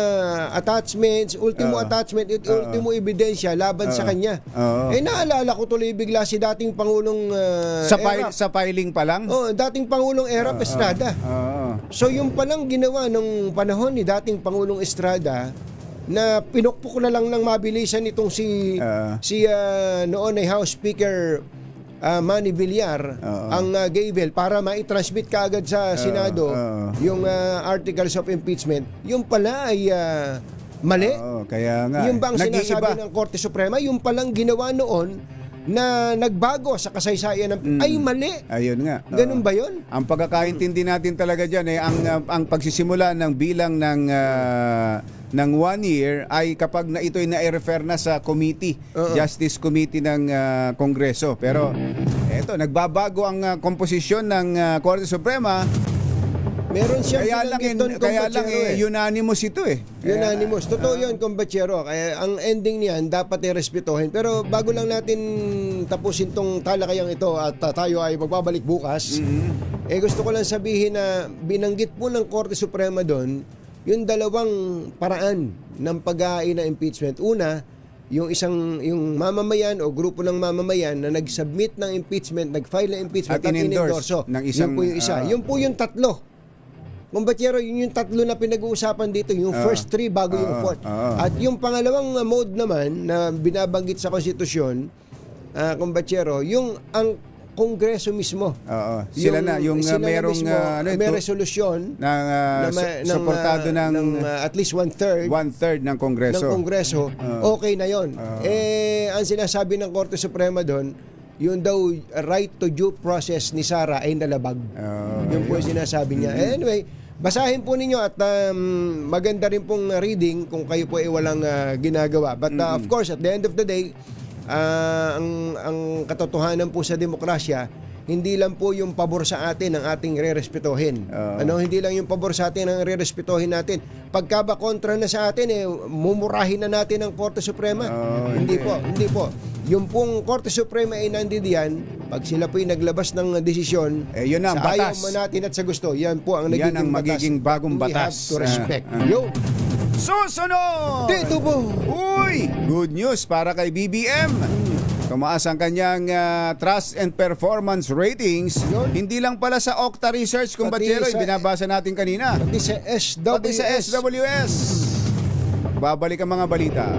attachments, ultimo attachment, ultimo ebidensya laban sa kanya. Naalala ko tuloy bigla si dating Pangulong sa filing pa lang? Dating Pangulong Erap Estrada. So yung palang ginawa nung panahon ni dating Pangulong Estrada na pinukpok na lang ng mabilisan itong si noon ay House Speaker Manny Villar ang Gavel para mai-transmit kaagad sa Senado yung articles of impeachment. Yung pala ay mali. Kaya nga. Yung bang sinasabi ng Korte Suprema, yung palang ginawa noon na nagbago sa kasaysayan ay mali. Ayun nga. Ganun ba yun? Ang pagkakaintindi natin talaga dyan ang pagsisimula ng bilang ng 1 year ay kapag ito'y na-refer na sa committee, Justice Committee ng Kongreso. Pero eto, nagbabago ang komposisyon ng Korte Suprema. Meron siyang kaya lang unanimous ito Unanimous. Totoo yun, Kumbachero. Kaya ang ending niyan dapat respetuhin. Pero bago lang natin tapusin tong talakayang ito at tayo ay magbabalik bukas, gusto ko lang sabihin na binanggit po ng Korte Suprema doon yung dalawang paraan ng pag-aay na impeachment. Una, yung mamamayan o grupo ng mamamayan na nag-submit ng impeachment, nag-file ng impeachment at in-endorso. Yun po yung isa. Yun po yung tatlo. Kumbachero, yun yung tatlo na pinag-uusapan dito, yung first three bago yung fourth. At yung pangalawang mode naman na binabanggit sa konstitusyon, Kumbachero, yung ang Kongreso mismo. Sila na yung merong may resolusyon na suportado ng at least one-third ng Kongreso. Okay na yon. Ang sinasabi ng Korte Suprema doon, yun daw right to due process ni Sara ay nalabag. Yun po yung sinasabi niya. Anyway, basahin po ninyo at maganda rin pong reading kung kayo po ay walang ginagawa. But of course, at the end of the day, ang katotohanan po sa demokrasya, hindi lang po yung pabor sa atin ang ating re-respetuhin. Hindi lang yung pabor sa atin ang re-respetuhin natin. Pagka ba kontra na sa atin, mumurahin na natin ang Korte Suprema. Hindi po. Yung pong Korte Suprema ay nandiyan, pag sila po'y naglabas ng desisyon, yun ang sa batas. ayaw natin at sa gusto, yan po ang yan ang magiging bagong batas. We have to respect. Susunod! Dito po! Uy! Good news para kay BBM. Tumaas ang kanyang trust and performance ratings. Hindi lang pala sa Okta Research, Kumbachero, binabasa natin kanina. Pati sa SWS. Babalik ang mga balita.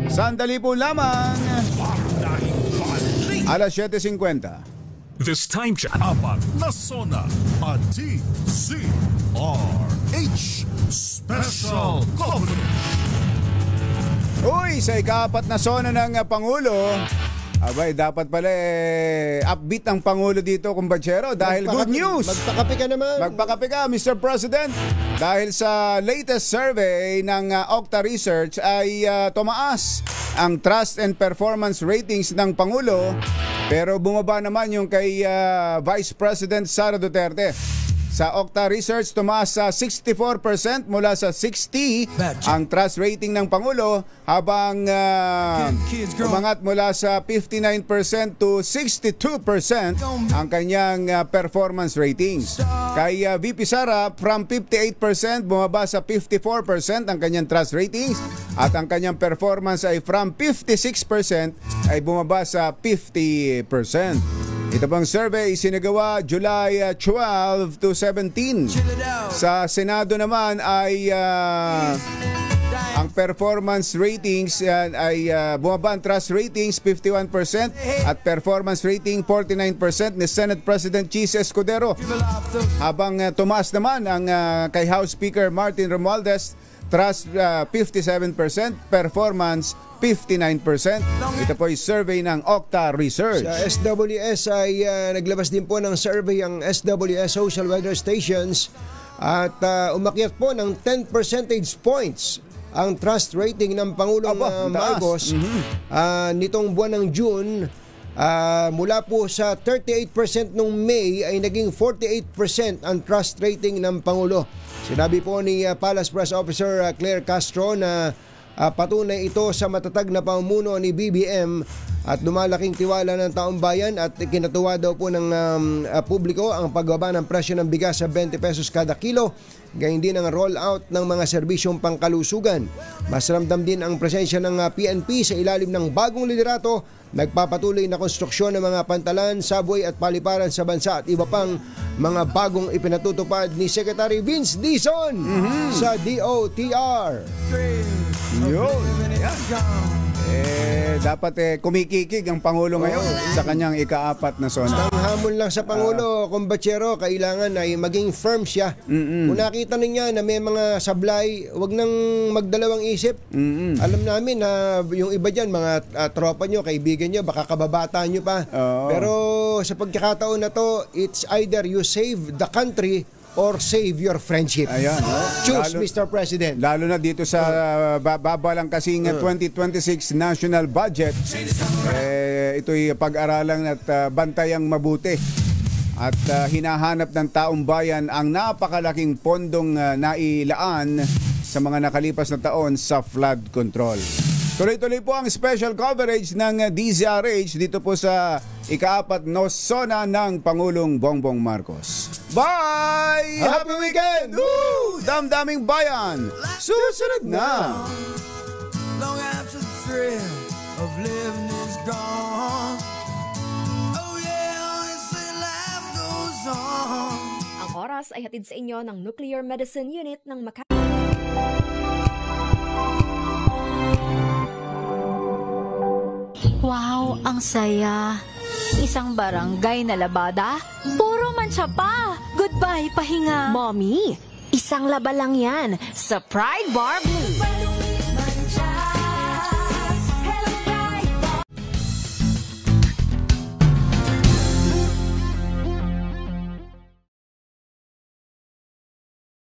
Sandali po lamang. Alas 7:50. This time check. Apat na Sona at DZRH Special Coverage. Uy, sa ika-4 na sona ng Pangulo, abay, dapat pala upbeat ang Pangulo dito, Kumbachero, dahil good news. Magpakape ka naman. Magpakape ka, Mr. President. Dahil sa latest survey ng Okta Research ay tumaas ang trust and performance ratings ng Pangulo, pero bumaba naman yung kay Vice President Sara Duterte. Sa Okta Research, tumaas sa 64% mula sa 60 ang trust rating ng Pangulo, habang umangat mula sa 59% to 62% ang kanyang performance ratings. Kay VP Sara, from 58% bumaba sa 54% ang kanyang trust ratings, at ang kanyang performance ay from 56% ay bumaba sa 50%. Ito bang survey isinagawa July 12 to 17. Sa Senado naman ay Ang performance ratings ay bumaba ang trust ratings 51% at performance rating 49% ni Senate President Chis Escudero. Habang tumaas naman ang kay House Speaker Martin Romualdez, trust 57%, performance 59%. Ito po ay survey ng Octa Research. Sa SWS ay naglabas din po ng survey ang SWS Social Weather Stations at umakyat po ng 10 percentage points ang trust rating ng Pangulong Marcos nitong buwan ng June. Mula po sa 38% nung May ay naging 48% ang trust rating ng Pangulo. Sinabi po ni Palace Press Officer Claire Castro na patunay ito sa matatag na pamumuno ni BBM at lumalaking tiwala ng taong bayan at kinatuwa daw po ng publiko ang pagbaba ng presyo ng bigas sa 20 pesos kada kilo, gayon din ang roll-out ng mga serbisyong pangkalusugan. Mas ramdam din ang presensya ng PNP sa ilalim ng bagong liderato, nagpapatuloy na konstruksyon ng mga pantalan, subway at paliparan sa bansa at iba pang mga bagong ipinatutupad ni Secretary Vince Dizon sa DOTR. Yun. Dapat kumikikig ang Pangulo ngayon sa kanyang ika-4 na zona. Ang hamon lang sa Pangulo, kumbachero, kailangan ay maging firm siya. Kung nakita niya na may mga sablay, wag nang magdalawang isip. Alam namin na yung iba dyan, mga tropa nyo, kaibigan nyo, baka kababata nyo pa. Pero sa pagkakataon na to, it's either you save the country or save your friendship. Ayan, Choose, Mr. President. Lalo na dito sa babalang kasing 2026 national budget, ito'y pag-aralan at bantayang mabuti. At hinahanap ng taong bayan ang napakalaking pondong nailaan sa mga nakalipas na taon sa flood control. Tuloy-tuloy po ang special coverage ng DZRH dito po sa ika-4 na zona ng Pangulong Bongbong Marcos. Bye! Happy weekend! Woo! Damdaming bayan! Susunod na! Long after the thrill of living is gone. Oh yeah, honestly life goes on. Ang oras ay hatid sa inyo ng Nuclear Medicine Unit ng Makati. Wow, ang saya. Isang barangay na labada, puro mancha pa. Goodbye, pahinga. Mommy, isang laba lang yan sa Pride Bar Blue.